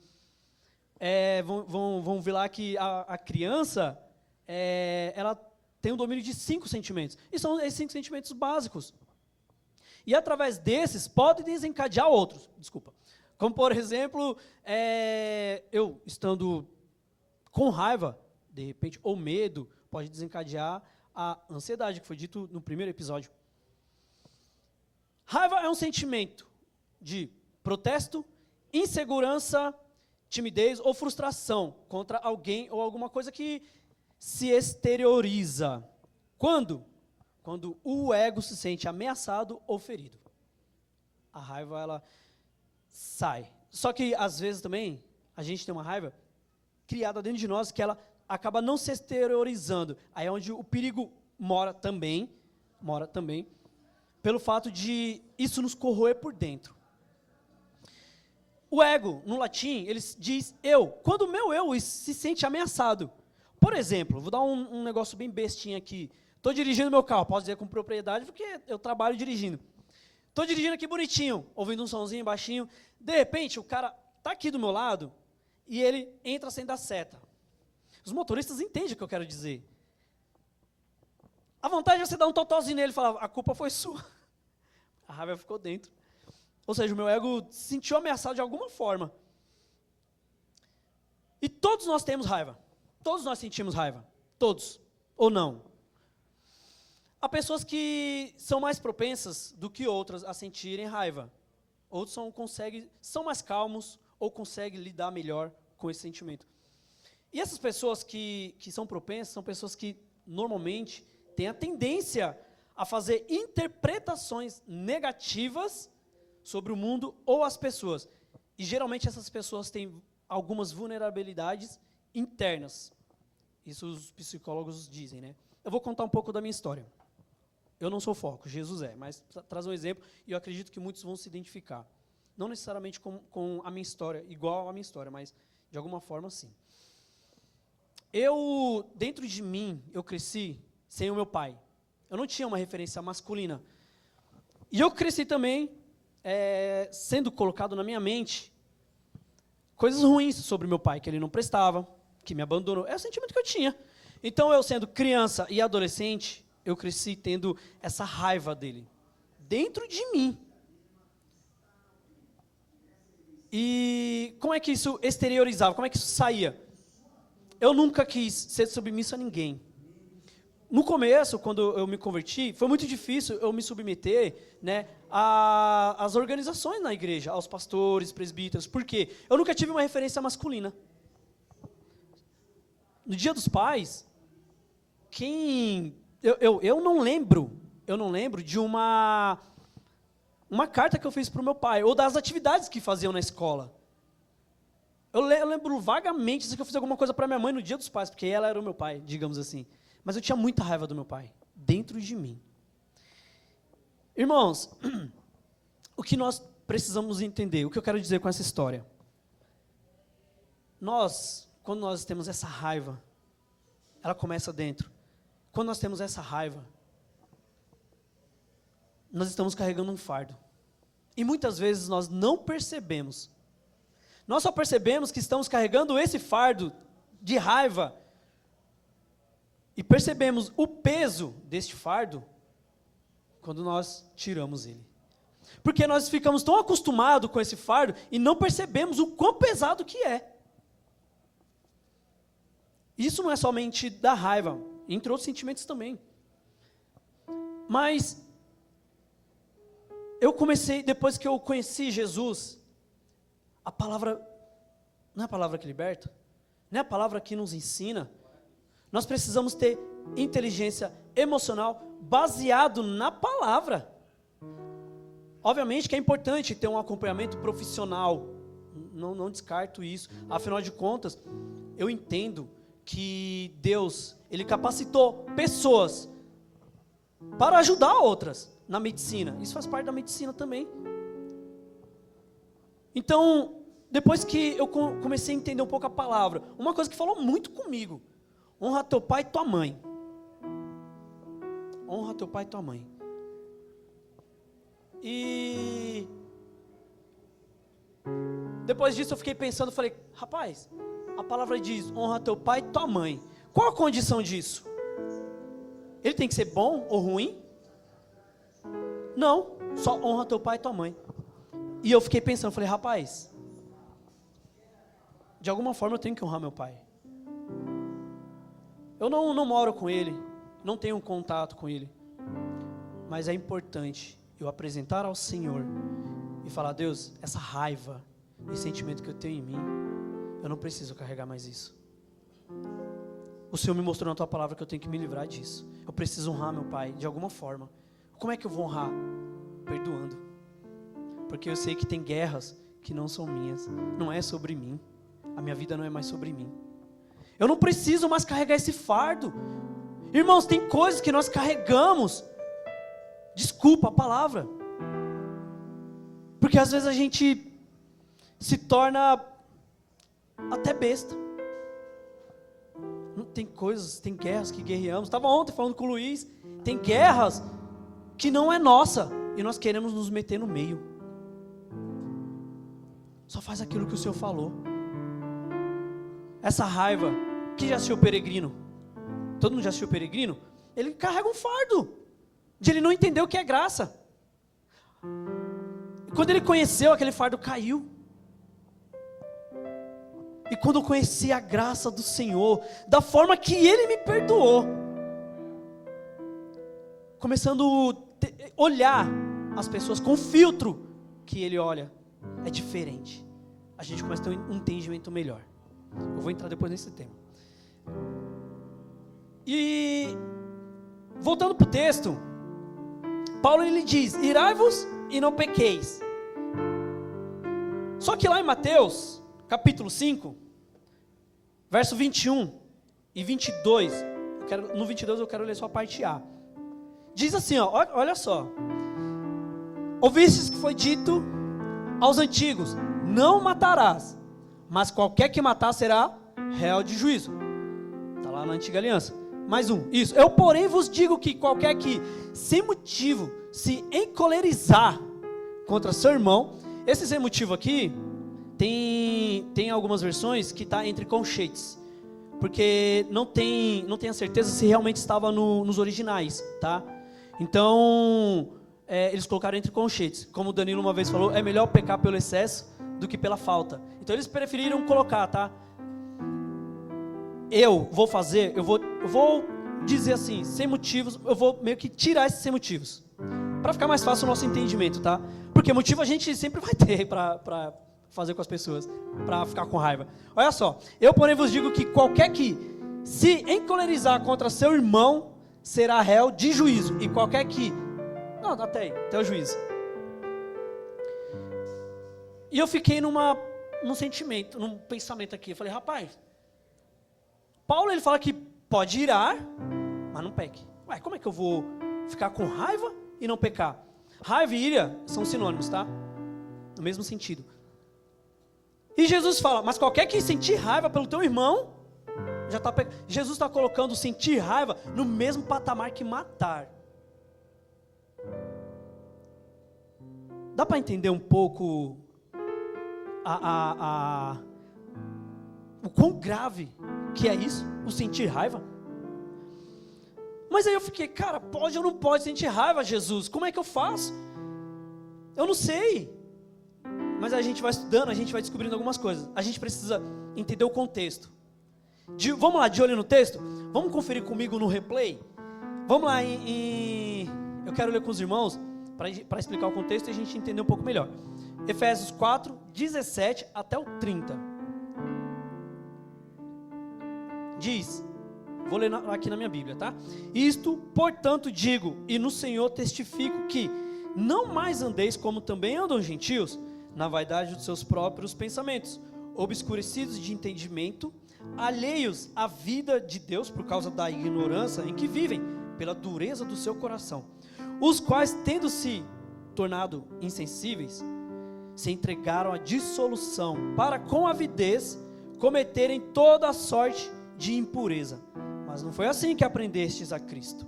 G: vão ver lá que a criança, ela tem um domínio de 5 sentimentos, e são esses 5 sentimentos básicos. E através desses, pode desencadear outros, como por exemplo, eu estando com raiva, de repente, ou medo, pode desencadear a ansiedade, que foi dito no primeiro episódio. Raiva é um sentimento de protesto, insegurança, timidez ou frustração contra alguém ou alguma coisa que se exterioriza. Quando? Quando o ego se sente ameaçado ou ferido. A raiva, ela sai. Só que, às vezes, também, a gente tem uma raiva criada dentro de nós que ela acaba não se exteriorizando. Aí é onde o perigo mora também, pelo fato de isso nos corroer por dentro. O ego, no latim, ele diz eu. Quando o meu eu se sente ameaçado. Por exemplo, vou dar um negócio bem bestinho aqui. Estou dirigindo meu carro, posso dizer com propriedade, porque eu trabalho dirigindo. Estou dirigindo aqui bonitinho, ouvindo um sonzinho baixinho. De repente, o cara está aqui do meu lado e ele entra sem dar seta. Os motoristas entendem o que eu quero dizer. A vontade é você dar um totozinho nele e falar, a culpa foi sua. A raiva ficou dentro. Ou seja, o meu ego se sentiu ameaçado de alguma forma. E todos nós temos raiva. Todos nós sentimos raiva. Todos. Ou não. Há pessoas que são mais propensas do que outras a sentirem raiva. outros são mais calmos ou conseguem lidar melhor com esse sentimento. E essas pessoas que são propensas são pessoas que normalmente têm a tendência a fazer interpretações negativas sobre o mundo ou as pessoas. E geralmente essas pessoas têm algumas vulnerabilidades internas. Isso os psicólogos dizem, né? Eu vou contar um pouco da minha história. Eu não sou o foco, Jesus é, mas traz um exemplo e eu acredito que muitos vão se identificar. Não necessariamente com a minha história, igual a minha história, mas de alguma forma sim. Dentro de mim, eu cresci sem o meu pai. Eu não tinha uma referência masculina. E eu cresci também sendo colocado na minha mente coisas ruins sobre meu pai, que ele não prestava, que me abandonou. É o sentimento que eu tinha. Então, eu sendo criança e adolescente, eu cresci tendo essa raiva dele dentro de mim. E como é que isso exteriorizava? Como é que isso saía? Eu nunca quis ser submisso a ninguém. No começo, quando eu me converti, foi muito difícil eu me submeter, né, às organizações na igreja, aos pastores, presbíteros. Por quê? Eu nunca tive uma referência masculina. No Dia dos Pais, eu não lembro de uma carta que eu fiz para o meu pai, ou das atividades que faziam na escola. Eu lembro vagamente se eu fiz alguma coisa para minha mãe no Dia dos Pais, porque ela era o meu pai, digamos assim. Mas eu tinha muita raiva do meu pai, dentro de mim. Irmãos, o que nós precisamos entender, o que eu quero dizer com essa história? Quando nós temos essa raiva, ela começa dentro. Quando nós temos essa raiva, nós estamos carregando um fardo. E muitas vezes nós não percebemos. Nós só percebemos que estamos carregando esse fardo de raiva e percebemos o peso deste fardo quando nós tiramos ele. Porque nós ficamos tão acostumados com esse fardo e não percebemos o quão pesado que é. Isso não é somente da raiva, entre outros sentimentos também. Mas eu comecei, depois que eu conheci Jesus, a palavra, não é a palavra que liberta, não é a palavra que nos ensina. Nós precisamos ter inteligência emocional baseado na palavra. Obviamente que é importante ter um acompanhamento profissional, não descarto isso. Afinal de contas, eu entendo que Deus, Ele capacitou pessoas para ajudar outras na medicina. Isso faz parte da medicina também. Então, depois que eu comecei a entender um pouco a palavra, uma coisa que falou muito comigo: honra teu pai e tua mãe. Honra teu pai e tua mãe. E depois disso eu fiquei pensando, falei, rapaz, a palavra diz, honra teu pai e tua mãe. Qual a condição disso? Ele tem que ser bom ou ruim? Não, só honra teu pai e tua mãe. E eu fiquei pensando, falei, rapaz, de alguma forma eu tenho que honrar meu pai. Eu não moro com ele, não tenho um contato com ele, mas é importante eu apresentar ao Senhor e falar, Deus, essa raiva, esse sentimento que eu tenho em mim, eu não preciso carregar mais isso. O Senhor me mostrou na tua palavra que eu tenho que me livrar disso. Eu preciso honrar meu pai de alguma forma. Como é que eu vou honrar? Perdoando. Porque eu sei que tem guerras que não são minhas, não é sobre mim. A minha vida não é mais sobre mim. Eu não preciso mais carregar esse fardo. Irmãos, tem coisas que nós carregamos. Desculpa a palavra. Porque às vezes a gente se torna até besta. Tem coisas, tem guerras que guerreamos. Estava ontem falando com o Luiz. Tem guerras que não é nossa. E nós queremos nos meter no meio. Só faz aquilo que o Senhor falou. Essa raiva. Quem já assistiu o Peregrino? Todo mundo já assistiu o Peregrino? Ele carrega um fardo de ele não entender o que é graça. Quando ele conheceu, aquele fardo caiu. E quando eu conheci a graça do Senhor, da forma que Ele me perdoou, começando a olhar as pessoas com filtro que ele olha é diferente. A gente começa a ter um entendimento melhor. Eu vou entrar depois nesse tema. E voltando para o texto, Paulo ele diz: irai-vos e não pequeis. Só que lá em Mateus, capítulo 5, verso 21 e 22, no 22 eu quero ler só a parte A. Diz assim, ó, olha só. Ouvistes que foi dito aos antigos: não matarás, mas qualquer que matar será réu de juízo. Está lá na antiga aliança. Mais um, isso. Eu, porém, vos digo que qualquer que, sem motivo, se encolerizar contra seu irmão, esse sem motivo aqui, tem algumas versões que está entre colchetes, porque não tem a certeza se realmente estava nos originais, tá? Então, eles colocaram entre colchetes. Como o Danilo uma vez falou, é melhor pecar pelo excesso do que pela falta. Então, eles preferiram colocar, tá? Eu vou dizer assim, sem motivos, eu vou meio que tirar esses sem motivos, para ficar mais fácil o nosso entendimento, tá? Porque motivo a gente sempre vai ter para fazer com as pessoas, para ficar com raiva. Olha só, eu porém vos digo que qualquer que se encolerizar contra seu irmão será réu de juízo, e qualquer que, não, até o juízo. E eu fiquei num sentimento, num pensamento aqui, eu falei, rapaz, Paulo ele fala que pode irar, mas não peque. Ué, como é que eu vou ficar com raiva e não pecar? Raiva e ira são sinônimos, tá? No mesmo sentido. E Jesus fala, mas qualquer que sentir raiva pelo teu irmão, já está pecando. Jesus está colocando sentir raiva no mesmo patamar que matar. Dá para entender um pouco o quão grave que é isso, o sentir raiva? Mas aí eu fiquei, cara, pode ou não pode sentir raiva, Jesus? Como é que eu faço? Eu não sei. Mas a gente vai estudando, a gente vai descobrindo algumas coisas. A gente precisa entender o contexto. Vamos lá, de olho no texto? Vamos conferir comigo no replay? Vamos lá eu quero ler com os irmãos, para explicar o contexto e a gente entender um pouco melhor. Efésios 4, 17 até o 30. Diz, vou ler aqui na minha Bíblia, tá? Isto, portanto, digo, e no Senhor testifico que não mais andeis como também andam os gentios, na vaidade dos seus próprios pensamentos, obscurecidos de entendimento, alheios à vida de Deus por causa da ignorância em que vivem, pela dureza do seu coração, os quais, tendo se tornado insensíveis, se entregaram à dissolução, para com avidez cometerem toda a sorte de impureza. Mas não foi assim que aprendestes a Cristo,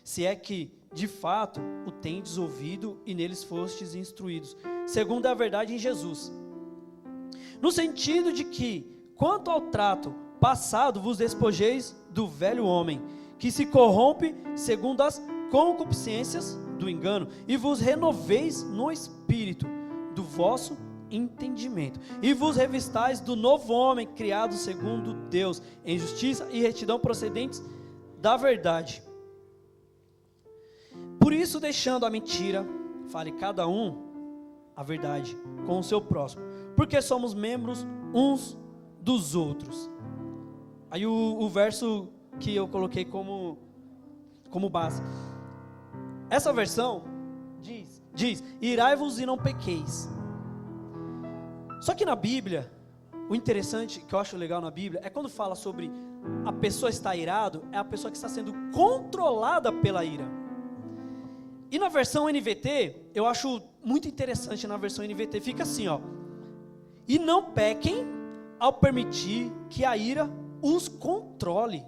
G: se é que de fato o tendes ouvido e neles fostes instruídos, segundo a verdade em Jesus, no sentido de que, quanto ao trato passado, vos despojeis do velho homem, que se corrompe segundo as concupiscências do engano, e vos renoveis no espírito do vosso entendimento, e vos revistais do novo homem, criado segundo Deus, em justiça e retidão procedentes da verdade. Por isso, deixando a mentira, fale cada um a verdade com o seu próximo, porque somos membros uns dos outros. Aí o verso que eu coloquei como base, essa versão diz, irai-vos e não pequeis. Só que na Bíblia, o interessante, que eu acho legal na Bíblia, é quando fala sobre a pessoa estar irado, é a pessoa que está sendo controlada pela ira. E na versão NVT, eu acho muito interessante, na versão NVT, fica assim, ó. E não pequem ao permitir que a ira os controle.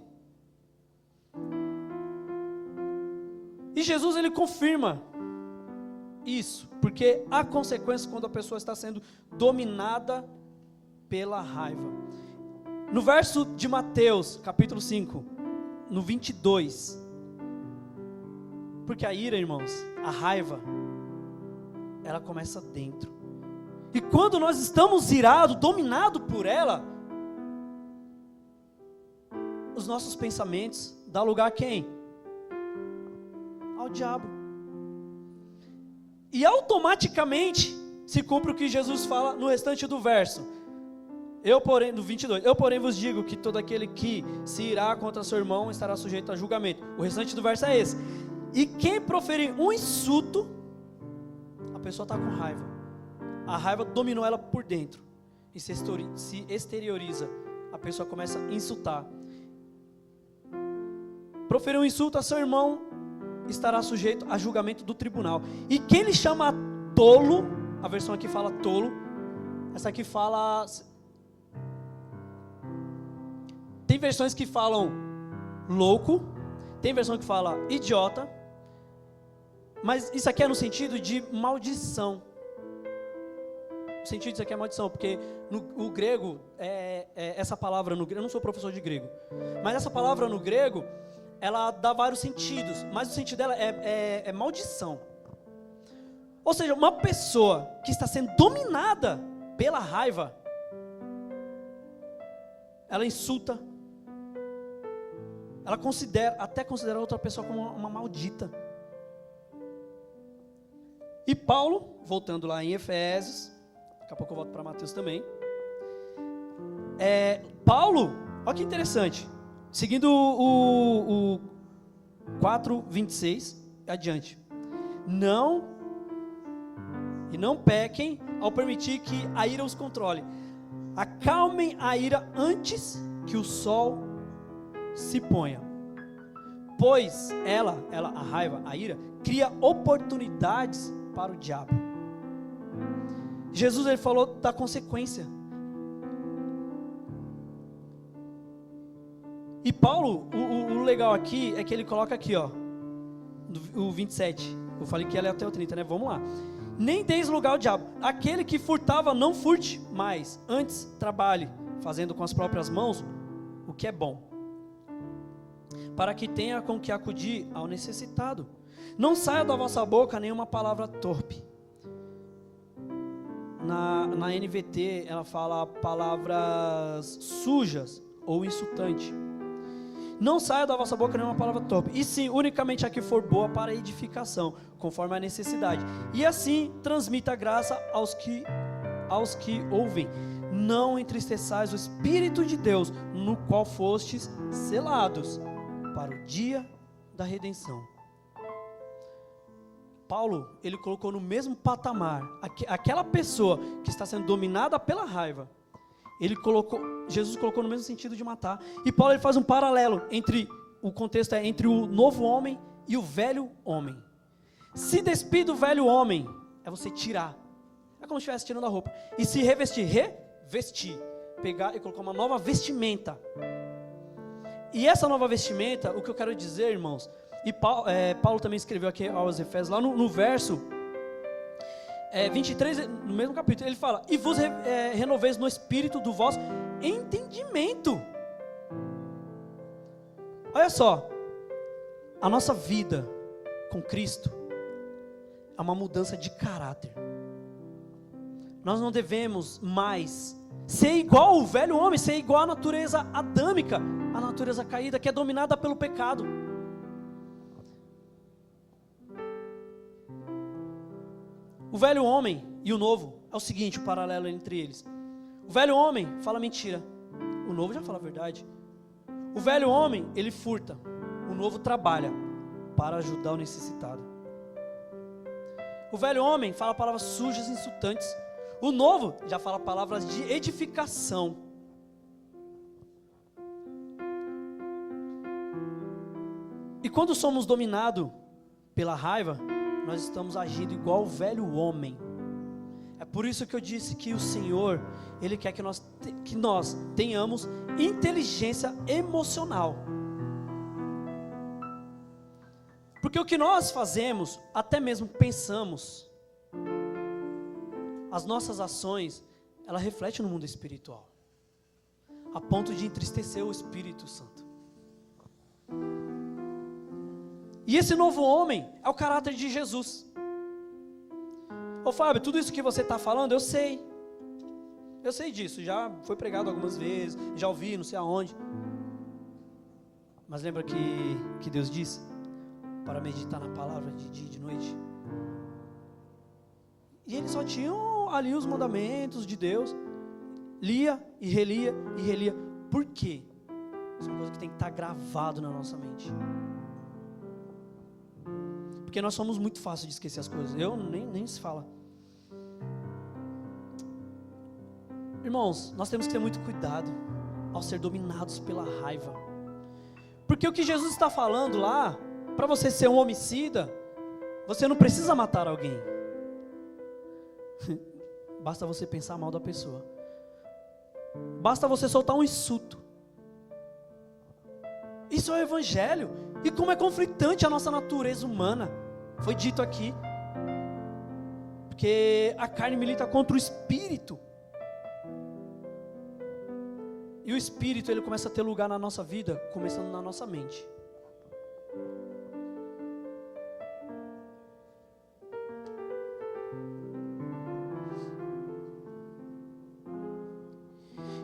G: E Jesus, ele confirma isso, porque há consequências quando a pessoa está sendo dominada pela raiva. No verso de Mateus, capítulo 5, no 22, porque a ira, irmãos, a raiva, ela começa dentro. E quando nós estamos irados, dominados por ela, os nossos pensamentos dão lugar a quem? Ao diabo. E automaticamente se cumpre o que Jesus fala no restante do verso. Eu, porém, no 22, eu, porém, vos digo que todo aquele que se irá contra seu irmão estará sujeito a julgamento. O restante do verso é esse. E quem proferir um insulto, a pessoa está com raiva. A raiva dominou ela por dentro e se exterioriza. A pessoa começa a insultar. Proferir um insulto a seu irmão estará sujeito a julgamento do tribunal. E quem lhe chama tolo, a versão aqui fala tolo, essa aqui fala... Tem versões que falam louco, tem versão que fala idiota, mas isso aqui é no sentido de maldição. O sentido disso aqui é maldição, porque no grego, essa palavra no grego, eu não sou professor de grego, mas essa palavra no grego, ela dá vários sentidos, mas o sentido dela é maldição. Ou seja, uma pessoa que está sendo dominada pela raiva, ela insulta, ela até considera outra pessoa como uma maldita. E Paulo, voltando lá em Efésios, daqui a pouco eu volto para Mateus também. Paulo, olha que interessante, seguindo o 4:26 adiante. Não pequem ao permitir que a ira os controle. Acalmem a ira antes que o sol se ponha. Pois a raiva, a ira, cria oportunidades para o diabo. Jesus, ele falou da consequência. E Paulo, o legal aqui é que ele coloca aqui, ó, o 27. Eu falei que ela é até o 30, né? Vamos lá. Nem deis lugar ao diabo. Aquele que furtava, não furte mais. Antes, trabalhe, fazendo com as próprias mãos o que é bom, para que tenha com que acudir ao necessitado. Não saia da vossa boca nenhuma palavra torpe. Na NVT, ela fala palavras sujas ou insultante. Não saia da vossa boca nenhuma palavra torpe, e sim, unicamente a que for boa para edificação, conforme a necessidade. E assim, transmita a graça aos que ouvem. Não entristeçais o Espírito de Deus, no qual fostes selados para o dia da redenção. Paulo, ele colocou no mesmo patamar aquela pessoa que está sendo dominada pela raiva. Jesus colocou no mesmo sentido de matar. E Paulo, ele faz um paralelo entre, o contexto é entre o novo homem e o velho homem. Se despir do velho homem é você tirar, é como se estivesse tirando a roupa. E se revestir, pegar e colocar uma nova vestimenta. E essa nova vestimenta, o que eu quero dizer, irmãos, e Paulo também escreveu aqui aos Efésios, lá no verso 23, no mesmo capítulo, ele fala: e vos renoveis no espírito do vosso entendimento. Olha só, a nossa vida com Cristo é uma mudança de caráter. Nós não devemos mais ser igual o velho homem, ser igual à natureza adâmica, a natureza caída, que é dominada pelo pecado. O velho homem e o novo é o seguinte, o paralelo entre eles. O velho homem fala mentira, o novo já fala a verdade. O velho homem, ele furta, o novo trabalha para ajudar o necessitado. O velho homem fala palavras sujas e insultantes, o novo já fala palavras de edificação. E quando somos dominados pela raiva, nós estamos agindo igual o velho homem. É por isso que eu disse que o Senhor, Ele quer que nós tenhamos inteligência emocional. Porque o que nós fazemos, até mesmo pensamos, as nossas ações, ela reflete no mundo espiritual, a ponto de entristecer o Espírito Santo. E esse novo homem é o caráter de Jesus. Ô Fábio, tudo isso que você está falando, eu sei disso, já foi pregado algumas vezes, já ouvi, não sei aonde. Mas lembra que Deus disse para meditar na palavra de dia e de noite? E eles só tinham ali os mandamentos de Deus, lia e relia e relia. Por quê? Isso é uma coisa que tem que estar gravado na nossa mente. Porque nós somos muito fáceis de esquecer as coisas. Eu nem se fala. Irmãos, nós temos que ter muito cuidado ao ser dominados pela raiva. Porque o que Jesus está falando lá, para você ser um homicida, você não precisa matar alguém. Basta você pensar mal da pessoa. Basta você soltar um insulto. Isso é o evangelho. E como é conflitante a nossa natureza humana. Foi dito aqui. Porque a carne milita contra o espírito. E o espírito, ele começa a ter lugar na nossa vida, começando na nossa mente.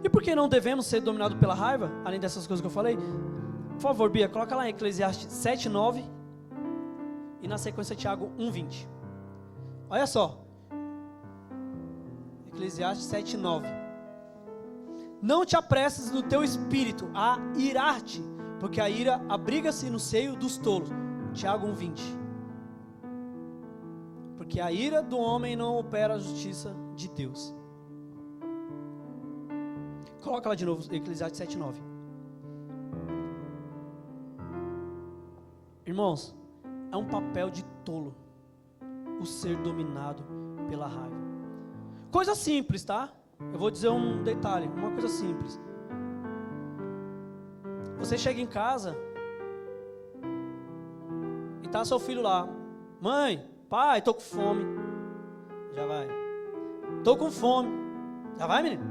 G: E por que não devemos ser dominados pela raiva? Além dessas coisas que eu falei. Por favor, Bia, coloca lá em Eclesiastes 7:9 e na sequência Tiago 1:20. Olha só. Eclesiastes 7:9. Não te apresses no teu espírito a irar-te, porque a ira abriga-se no seio dos tolos. Tiago 1:20. Porque a ira do homem não opera a justiça de Deus. Coloca lá de novo, Eclesiastes 7:9. Irmãos, é um papel de tolo o ser dominado pela raiva. Coisa simples, tá? Eu vou dizer um detalhe, uma coisa simples. Você chega em casa e tá seu filho lá. Mãe, pai, tô com fome. Já vai. Tô com fome. Já vai, menino?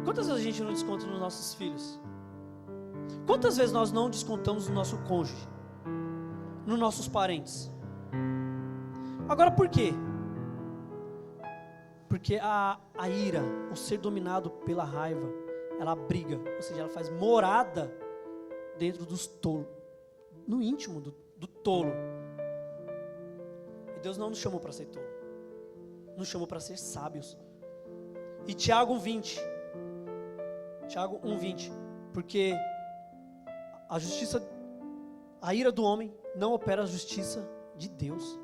G: Quantas vezes a gente não desconta nos nossos filhos? Quantas vezes nós não descontamos no nosso cônjuge? Nos nossos parentes? Agora por quê? Porque a ira, o ser dominado pela raiva, ela abriga, ou seja, ela faz morada dentro dos tolos, no íntimo do tolo. E Deus não nos chamou para ser tolo, nos chamou para ser sábios. E Tiago 1:20, porque a justiça, a ira do homem não opera a justiça de Deus.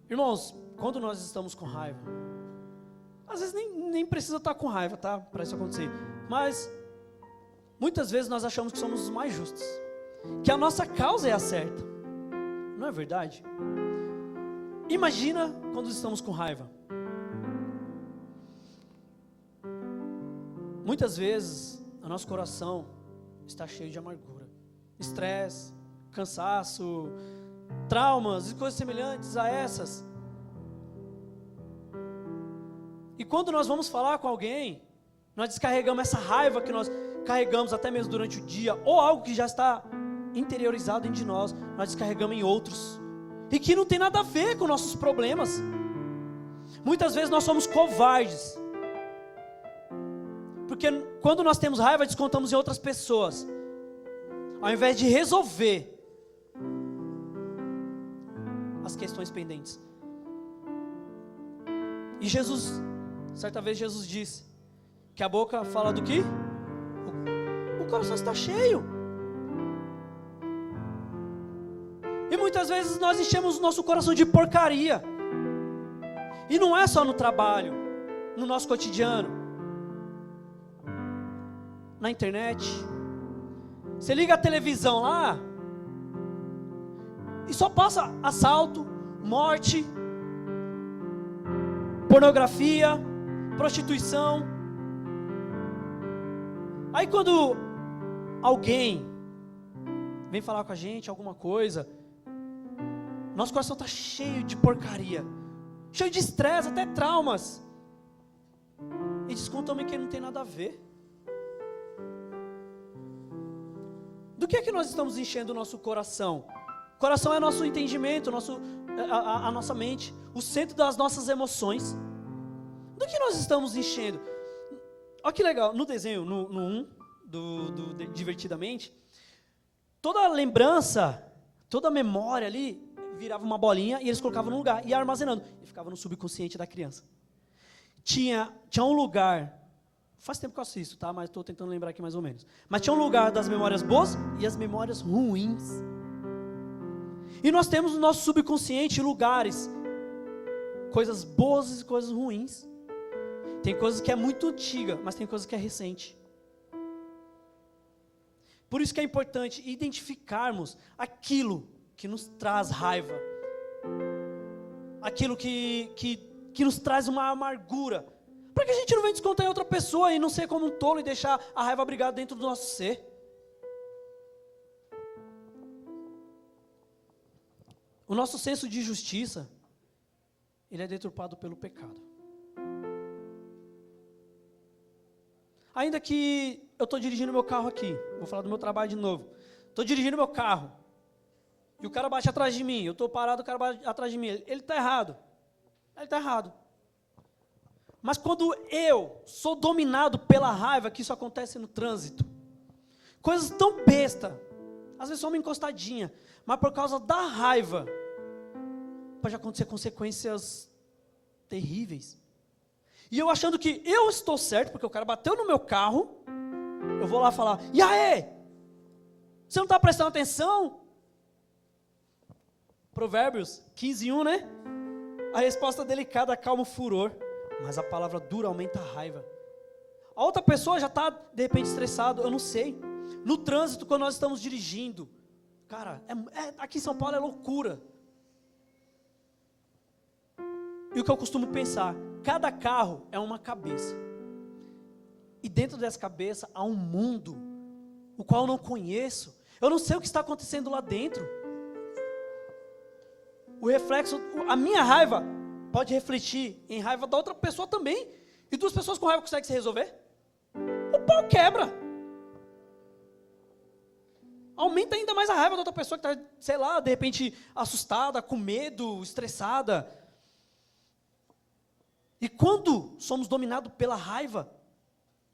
G: Irmãos, quando nós estamos com raiva, às vezes nem precisa estar com raiva, tá? Para isso acontecer. Mas, muitas vezes nós achamos que somos os mais justos. Que a nossa causa é a certa. Não é verdade? Imagina quando estamos com raiva. Muitas vezes, o nosso coração está cheio de amargura. Estresse, cansaço, traumas e coisas semelhantes a essas. E quando nós vamos falar com alguém, nós descarregamos essa raiva que nós carregamos até mesmo durante o dia, ou algo que já está interiorizado em de nós descarregamos em outros, e que não tem nada a ver com nossos problemas. Muitas vezes nós somos covardes, porque quando nós temos raiva, descontamos em outras pessoas, ao invés de resolver as questões pendentes. E Jesus, certa vez Jesus disse que a boca fala do que? O coração está cheio. E muitas vezes nós enchemos o nosso coração de porcaria. E não é só no trabalho, no nosso cotidiano, na internet. Você liga a televisão lá e só passa assalto, morte, pornografia, prostituição. Aí quando alguém vem falar com a gente alguma coisa, nosso coração está cheio de porcaria, cheio de estresse, até traumas, e descontamos que não tem nada a ver. Do que é que nós estamos enchendo o nosso coração? O coração é nosso entendimento, a nossa mente, o centro das nossas emoções. Do que nós estamos enchendo? Olha que legal, no desenho, no 1, do Divertidamente, toda lembrança, toda a memória ali virava uma bolinha e eles colocavam no lugar, ia armazenando, e ficava no subconsciente da criança. Tinha um lugar, faz tempo que eu assisto, tá? Mas estou tentando lembrar aqui mais ou menos. Mas tinha um lugar das memórias boas e as memórias ruins. E nós temos no nosso subconsciente lugares, coisas boas e coisas ruins. Tem coisas que é muito antiga, mas tem coisas que é recente. Por isso que é importante identificarmos aquilo que nos traz raiva, aquilo que nos traz uma amargura, para que a gente não venha descontar em outra pessoa e não ser como um tolo e deixar a raiva abrigada dentro do nosso ser. O nosso senso de justiça, ele é deturpado pelo pecado. Ainda que eu estou dirigindo meu carro aqui, vou falar do meu trabalho de novo. Estou dirigindo meu carro, e o cara bate atrás de mim, eu estou parado, o cara bate atrás de mim, ele está errado. Ele está errado. Mas quando eu sou dominado pela raiva, que isso acontece no trânsito, coisas tão besta, às vezes só uma encostadinha, mas por causa da raiva, pode acontecer consequências terríveis. E eu achando que eu estou certo, porque o cara bateu no meu carro, eu vou lá falar, e aí? Você não está prestando atenção? Provérbios 15:1, né? A resposta delicada acalma o furor, mas a palavra dura aumenta a raiva. A outra pessoa já está, de repente, estressado, eu não sei. No trânsito, quando nós estamos dirigindo, cara, aqui em São Paulo é loucura. E o que eu costumo pensar, cada carro é uma cabeça. E dentro dessa cabeça há um mundo, o qual eu não conheço. Eu não sei o que está acontecendo lá dentro. O reflexo, a minha raiva pode refletir em raiva da outra pessoa também. E duas pessoas com raiva conseguem se resolver? O pau quebra. Aumenta ainda mais a raiva da outra pessoa que está, sei lá, de repente assustada, com medo, estressada. E quando somos dominados pela raiva,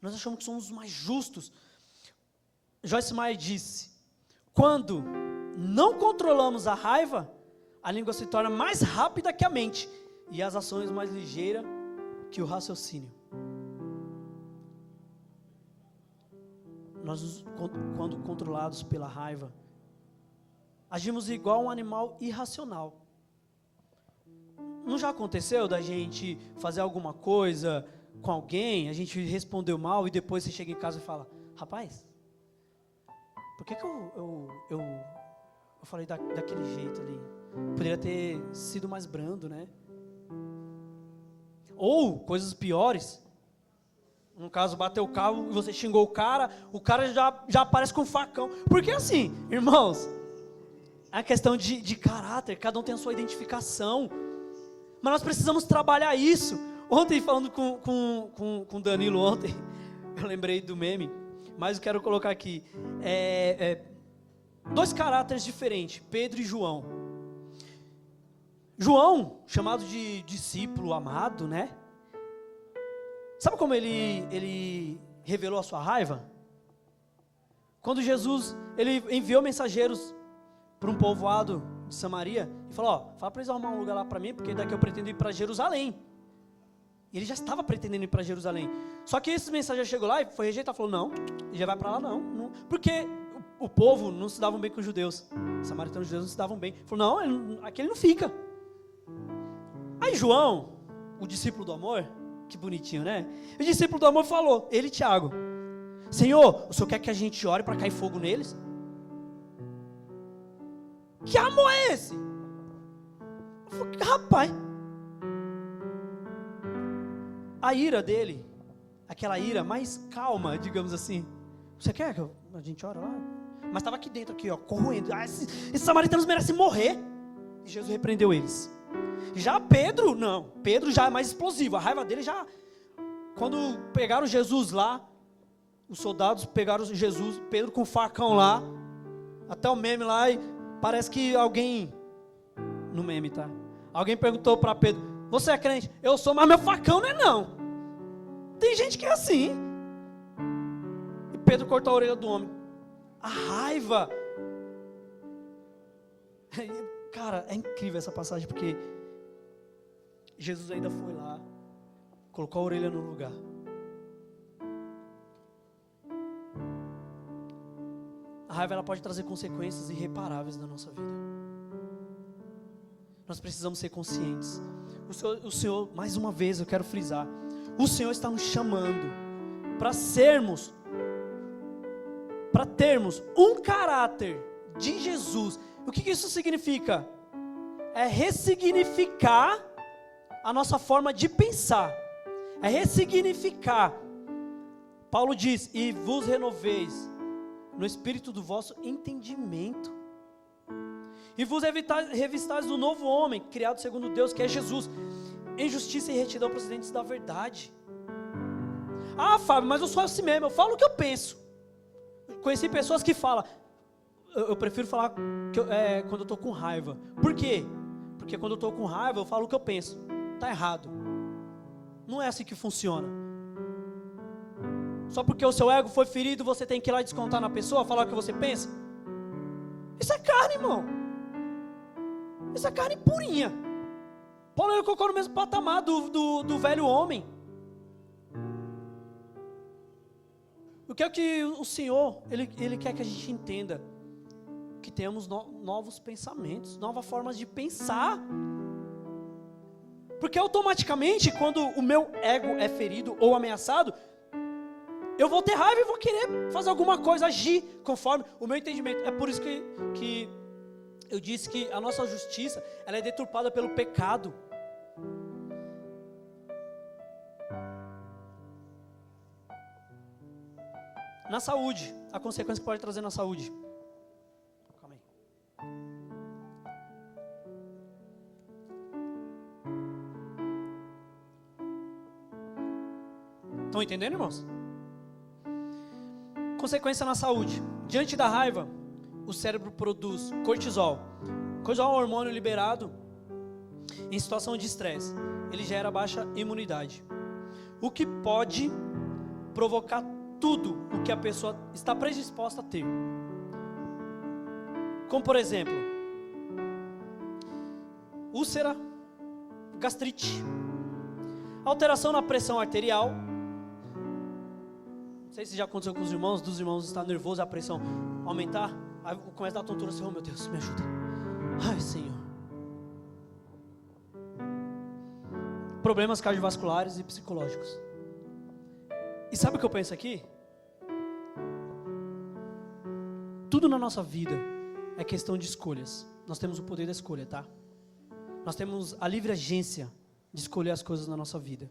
G: nós achamos que somos os mais justos. Joyce Meyer disse, quando não controlamos a raiva, a língua se torna mais rápida que a mente, e as ações mais ligeiras que o raciocínio. Nós, quando controlados pela raiva, agimos igual um animal irracional. Não já aconteceu da gente fazer alguma coisa com alguém, a gente respondeu mal e depois você chega em casa e fala, rapaz, por que eu falei daquele jeito ali? Poderia ter sido mais brando, né? Ou, coisas piores, no caso, bateu o carro e você xingou o cara já aparece com um facão. Porque assim, irmãos, é uma questão de caráter, cada um tem a sua identificação. Mas nós precisamos trabalhar isso. Ontem, falando com o Danilo ontem, eu lembrei do meme, mas eu quero colocar aqui. Dois caráteres diferentes, Pedro e João. João, chamado de discípulo amado, né? Sabe como ele revelou a sua raiva? Quando Jesus, ele enviou mensageiros para um povoado de Samaria e falou, fala para eles arrumar um lugar lá para mim, porque daqui eu pretendo ir para Jerusalém. E ele já estava pretendendo ir para Jerusalém. Só que esse mensageiro chegou lá e foi rejeitado, falou, não, ele já vai para lá não. Porque o povo não se davam bem com os judeus. Os samaritanos e os judeus não se davam bem. Ele falou, não, aqui ele não fica. Aí João, o discípulo do amor, que bonitinho, né? O discípulo do amor falou, ele e Tiago, Senhor, o Senhor quer que a gente ore para cair fogo neles? Que amor é esse? Eu falei, rapaz, a ira dele, aquela ira mais calma, digamos assim, você quer que a gente ore lá? Mas estava aqui dentro, aqui, ó, corroendo. Esses samaritanos merecem morrer. E Jesus repreendeu eles. Já Pedro, não. Pedro já é mais explosivo. A raiva dele já... Quando pegaram Jesus lá, os soldados pegaram Jesus, Pedro com o facão lá, até o meme lá, e parece que alguém... No meme, tá? Alguém perguntou para Pedro, você é crente? Eu sou, mas meu facão não é não. Tem gente que é assim. E Pedro cortou a orelha do homem. A raiva Cara, é incrível essa passagem, porque Jesus ainda foi lá, colocou a orelha no lugar. A raiva, ela pode trazer consequências irreparáveis na nossa vida. Nós precisamos ser conscientes. O Senhor, mais uma vez eu quero frisar, o Senhor está nos chamando para termos um caráter de Jesus. O que isso significa? É ressignificar a nossa forma de pensar. É ressignificar. Paulo diz: e vos renoveis no espírito do vosso entendimento, e vos revistais do novo homem, criado segundo Deus, que é Jesus, em justiça e retidão procedentes da verdade. Ah, Fábio, mas eu sou assim mesmo, eu falo o que eu penso. Conheci pessoas que falam, eu prefiro falar quando eu estou com raiva. Por quê? Porque quando eu estou com raiva, eu falo o que eu penso. Está errado. Não é assim que funciona. Só porque o seu ego foi ferido, você tem que ir lá descontar na pessoa, falar o que você pensa? Isso é carne, irmão. Isso é carne purinha. Paulo, ele colocou no mesmo patamar do velho homem. O que é que o Senhor, Ele quer que a gente entenda? Que temos novos pensamentos, novas formas de pensar. Porque automaticamente, quando o meu ego é ferido ou ameaçado, eu vou ter raiva e vou querer fazer alguma coisa, agir conforme o meu entendimento. É por isso que eu disse que a nossa justiça, ela é deturpada pelo pecado. Na saúde, a consequência que pode trazer na saúde. Calma aí. Estão entendendo, irmãos? Consequência na saúde. Diante da raiva, o cérebro produz cortisol. Cortisol é um hormônio liberado em situação de estresse. Ele gera baixa imunidade, o que pode provocar tudo o que a pessoa está predisposta a ter. Como por exemplo, úlcera, gastrite, alteração na pressão arterial. Não sei se já aconteceu com os irmãos, dos irmãos estar nervoso, a pressão aumentar, aí começa a dar tontura assim, oh meu Deus, me ajuda. Ai, Senhor. Problemas cardiovasculares e psicológicos. E sabe o que eu penso aqui? Tudo na nossa vida é questão de escolhas. Nós temos o poder da escolha, tá? Nós temos a livre agência de escolher as coisas na nossa vida,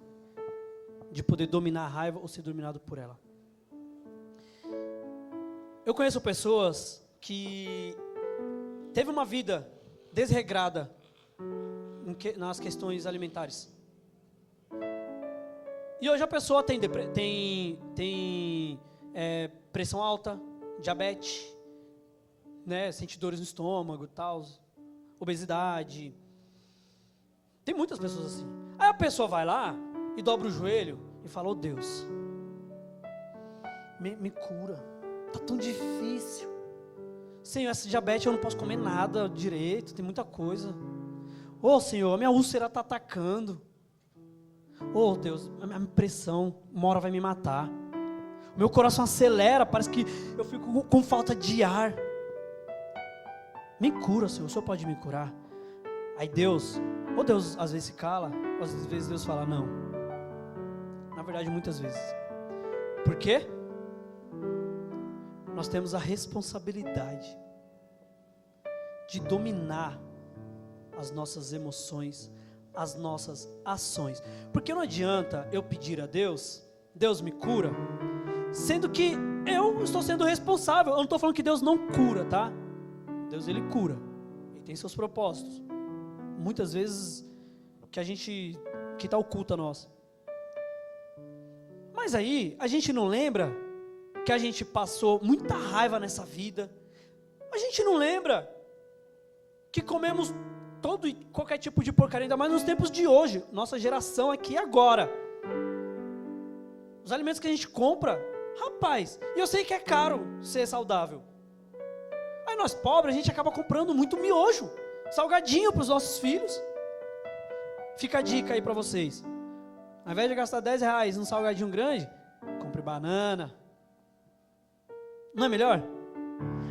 G: de poder dominar a raiva ou ser dominado por ela. Eu conheço pessoas que teve uma vida desregrada nas questões alimentares. E hoje a pessoa tem pressão alta, diabetes, né, sente dores no estômago, tal, obesidade. Tem muitas pessoas assim. Aí a pessoa vai lá e dobra o joelho e fala: oh Deus, me cura, tá tão difícil. Senhor, essa diabetes eu não posso comer nada direito, tem muita coisa. Oh Senhor, a minha úlcera está atacando. Oh Deus, a minha pressão, uma hora vai me matar. Meu coração acelera, parece que eu fico com falta de ar. Me cura, Senhor, o Senhor pode me curar? Aí Deus, ou Deus às vezes se cala, ou às vezes Deus fala não. Na verdade, muitas vezes. Por quê? Nós temos a responsabilidade de dominar as nossas emoções, as nossas ações. Porque não adianta eu pedir a Deus, Deus me cura, sendo que eu estou sendo responsável. Eu não estou falando que Deus não cura, tá? Deus, Ele cura, Ele tem seus propósitos. Muitas vezes que está oculto a nós. Mas aí, a gente não lembra que a gente passou muita raiva nessa vida. A gente não lembra que comemos todo e qualquer tipo de porcaria, ainda mais nos tempos de hoje, nossa geração aqui e agora. Os alimentos que a gente compra, rapaz, e eu sei que é caro ser saudável. Aí Mas nós pobres, a gente acaba comprando muito miojo, salgadinho para os nossos filhos. Fica a dica aí para vocês. Ao invés de gastar R$10 num salgadinho grande, compre banana. Não é melhor?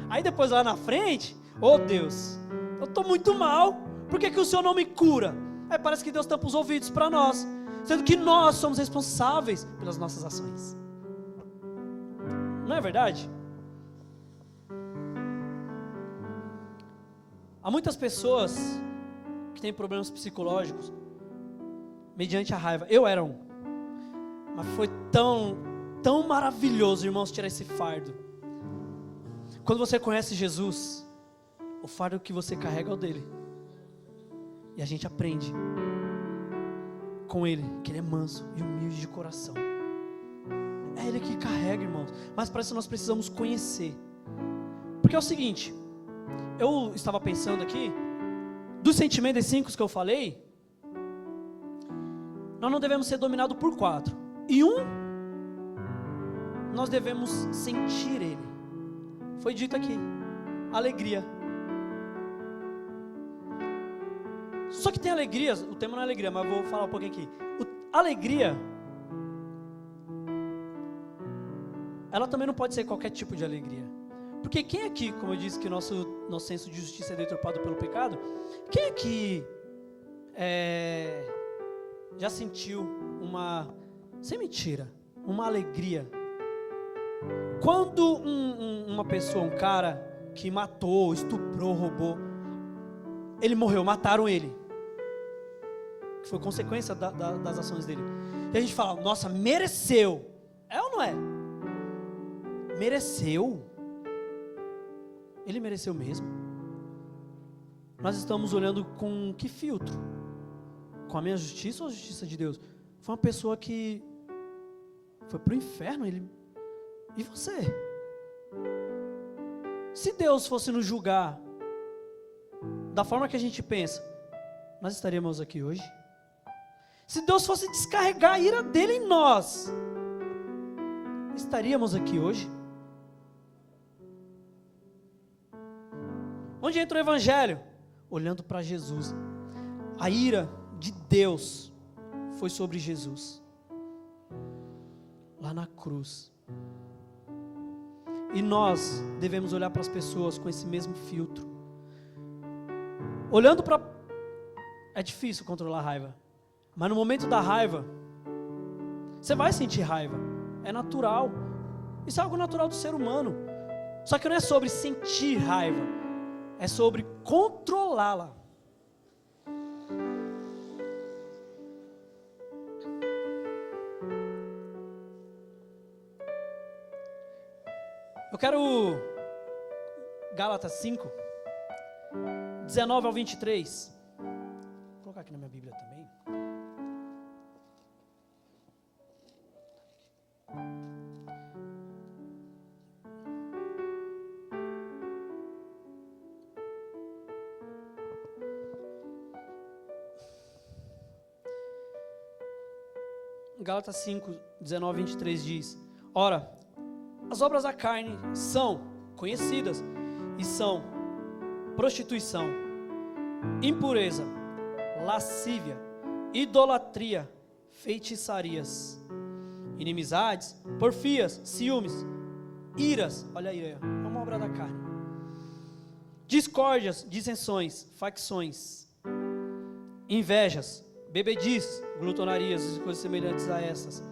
G: Aí depois lá na frente, oh Deus, eu estou muito mal, por que o Senhor não me cura? Aí parece que Deus tampa os ouvidos para nós, sendo que nós somos responsáveis pelas nossas ações. Não é verdade? Há muitas pessoas que têm problemas psicológicos mediante a raiva. Eu era um. Mas foi tão maravilhoso, irmãos, tirar esse fardo. Quando você conhece Jesus, o fardo que você carrega é o dele. E a gente aprende com ele, que ele é manso e humilde de coração. É ele que carrega, irmãos. Mas para isso nós precisamos conhecer. Porque é o seguinte, eu estava pensando aqui, dos sentimentos 5 que eu falei, nós não devemos ser dominados por 4. E nós devemos sentir ele. Foi dito aqui, alegria. Só que tem alegria, o tema não é alegria, mas eu vou falar um pouquinho aqui. Alegria, ela também não pode ser qualquer tipo de alegria. Porque quem aqui, como eu disse que nosso senso de justiça é deturpado pelo pecado, quem aqui já sentiu sem mentira, uma alegria? Quando uma pessoa, um cara que matou, estuprou, roubou, ele morreu, mataram ele, que foi consequência das ações dele, e a gente fala, nossa, mereceu, é ou não é? Mereceu? Ele mereceu mesmo? Nós estamos olhando com que filtro? Com a minha justiça ou a justiça de Deus? Foi uma pessoa que foi para o inferno, e você? Se Deus fosse nos julgar da forma que a gente pensa, nós estaríamos aqui hoje? Se Deus fosse descarregar a ira dele em nós, estaríamos aqui hoje? Onde entra o Evangelho? Olhando para Jesus. A ira de Deus foi sobre Jesus, lá na cruz. E nós devemos olhar para as pessoas com esse mesmo filtro. Olhando para... É difícil controlar a raiva, mas no momento da raiva, você vai sentir raiva. É natural. Isso é algo natural do ser humano. Só que não é sobre sentir raiva, é sobre controlá-la. Eu quero Gálatas 5, 19 ao 23. Vou colocar aqui na minha Bíblia também. Gálatas 5, 19 ao 23 diz: Ora, as obras da carne são conhecidas e são prostituição, impureza, lascívia, idolatria, feitiçarias, inimizades, porfias, ciúmes, iras, olha aí, é uma obra da carne, discórdias, dissensões, facções, invejas, bebedices, glutonarias e coisas semelhantes a essas,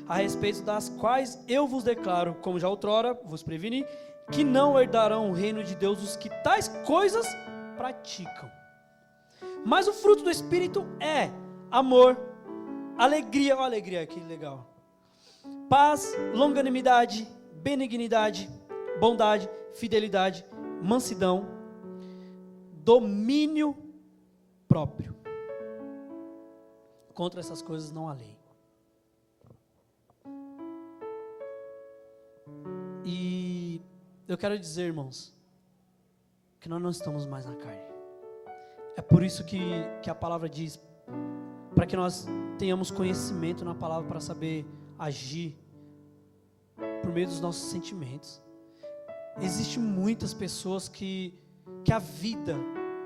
G: a respeito das quais eu vos declaro, como já outrora vos preveni, que não herdarão o reino de Deus os que tais coisas praticam. Mas o fruto do Espírito é amor, alegria, olha a alegria, que legal, paz, longanimidade, benignidade, bondade, fidelidade, mansidão, domínio próprio. Contra essas coisas não há lei. E eu quero dizer, irmãos, que nós não estamos mais na carne. É por isso que a palavra diz, para que nós tenhamos conhecimento na palavra para saber agir por meio dos nossos sentimentos. Existem muitas pessoas que a vida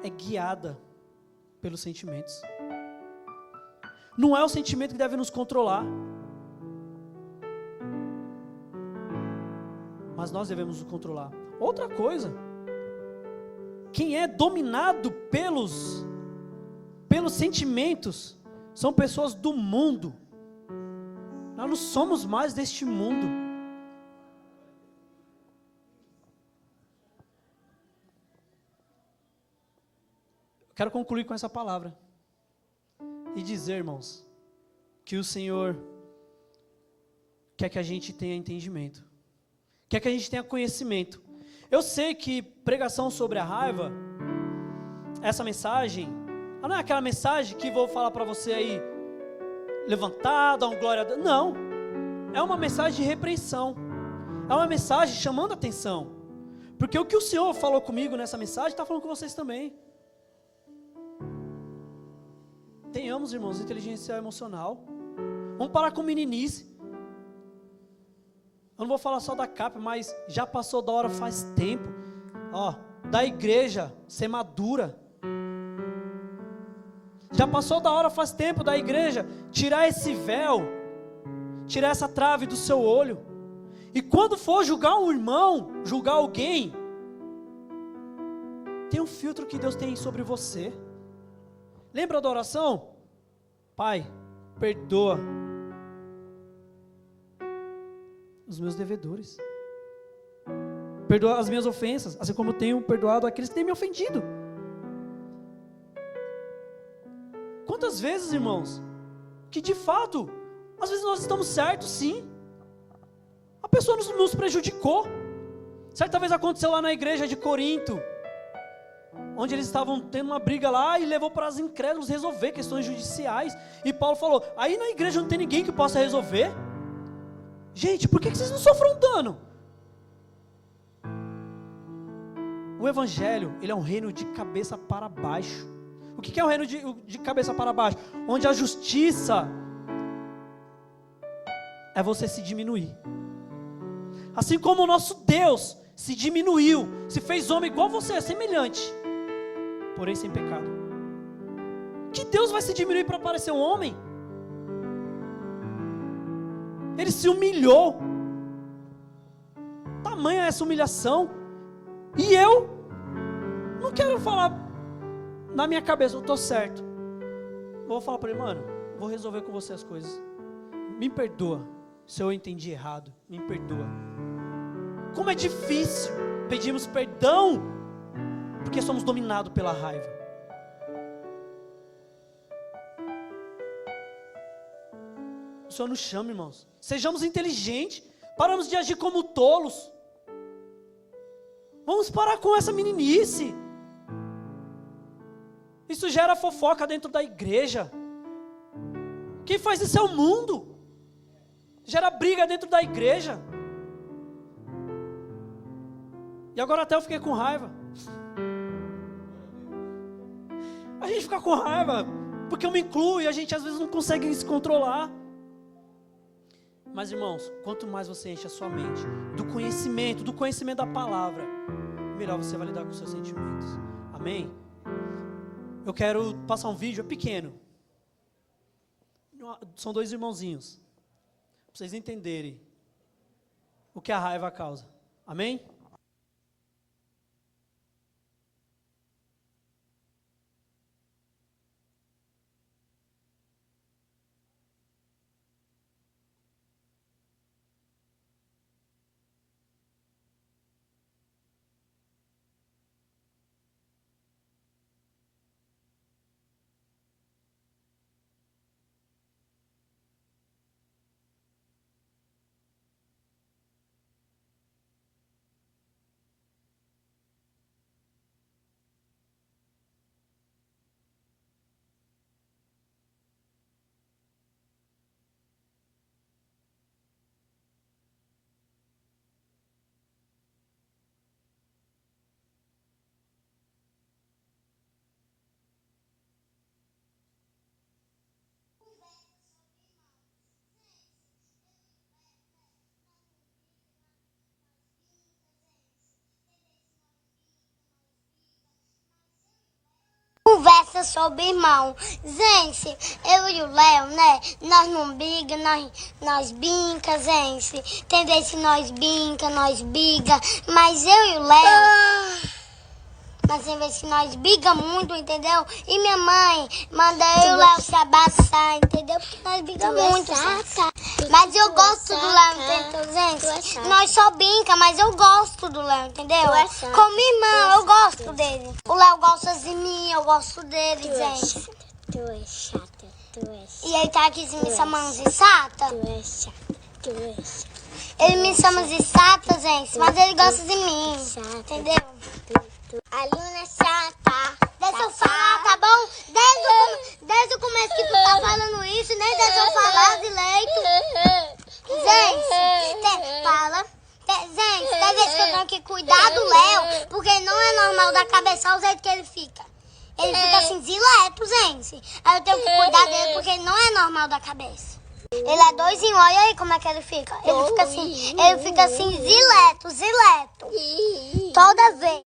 G: é guiada pelos sentimentos. Não é o sentimento que deve nos controlar, mas nós devemos nos controlar. Outra coisa, quem é dominado pelos sentimentos são pessoas do mundo. Nós não somos mais deste mundo. Eu quero concluir com essa palavra e dizer, irmãos, que o Senhor quer que a gente tenha entendimento, quer que a gente tenha conhecimento. Eu sei que pregação sobre a raiva, essa mensagem, não é aquela mensagem que vou falar para você aí, levantar, dar um glória a Deus. Não, é uma mensagem de repreensão, é uma mensagem chamando a atenção, porque o que o Senhor falou comigo nessa mensagem, está falando com vocês também. Tenhamos, irmãos, inteligência emocional. Vamos parar com meninice. Eu não vou falar só da capa, mas já passou da hora faz tempo, da igreja ser madura. Já passou da hora faz tempo da igreja tirar esse véu, tirar essa trave do seu olho. E quando for julgar um irmão, julgar alguém, tem um filtro que Deus tem sobre você. Lembra da oração? Pai, perdoa os meus devedores. Perdoa as minhas ofensas, assim como eu tenho perdoado aqueles que têm me ofendido. Quantas vezes, irmãos, que de fato, às vezes nós estamos certos, sim. A pessoa nos prejudicou. Certa vez aconteceu lá na igreja de Corinto, onde eles estavam tendo uma briga lá e levou para os incrédulos resolver questões judiciais. E Paulo falou, aí na igreja não tem ninguém que possa resolver? Gente, por que vocês não sofrem dano? O evangelho, ele é um reino de cabeça para baixo. O que é o reino de cabeça para baixo? Onde a justiça é você se diminuir. Assim como o nosso Deus se diminuiu, se fez homem igual você, semelhante, porém sem pecado. Que Deus vai se diminuir para parecer um homem? Ele se humilhou. Tamanha essa humilhação. E eu não quero falar na minha cabeça, eu estou certo. Vou falar para ele, mano, vou resolver com você as coisas. Me perdoa se eu entendi errado. Me perdoa. Como é difícil pedirmos perdão, porque somos dominados pela raiva. O Senhor nos chama, irmãos. Sejamos inteligentes. Paramos de agir como tolos. Vamos parar com essa meninice. Isso gera fofoca dentro da igreja. Quem faz isso é o mundo. Gera briga dentro da igreja. E agora até eu fiquei com raiva. A gente fica com raiva porque eu me incluo e a gente às vezes não consegue se controlar. Mas irmãos, quanto mais você enche a sua mente do conhecimento da palavra, melhor você vai lidar com os seus sentimentos. Amém? Eu quero passar um vídeo, é pequeno. São dois irmãozinhos. Para vocês entenderem o que a raiva causa. Amém?
H: conversa sobre irmão. Gente, eu e o Léo, né? Nós não briga, nós brinca, gente. Tem vezes que nós brinca, nós briga. Mas eu e o Léo... Mas tem vezes que nós briga muito, entendeu? E minha mãe manda eu e o Léo se abraçar, entendeu? Porque nós briga muito. Mas eu gosto do Léo, entendeu, gente? Nós só brinca, mas eu gosto do Léo, entendeu? Como irmão, eu gosto dele. O Léo gosta de mim, eu gosto dele, gente.
I: Tu é chata,
H: E ele tá aqui me chamando de chata?
I: tu é chata.
H: Ele me chama de chata, gente, mas ele gosta de mim, entendeu?
I: A Luna é chata.
H: Deixa eu falar, tá bom? Desde o começo que tu tá falando isso, nem deixa eu falar direito. Gente, fala. Gente, tem vezes que eu tenho que cuidar do Léo, porque não é normal da cabeça, olha o jeito que ele fica. Ele fica assim, direto, gente. Aí eu tenho que cuidar dele, porque ele não é normal da cabeça. Ele é doisinho, olha aí como é que ele fica. Ele fica assim, direto. Toda vez.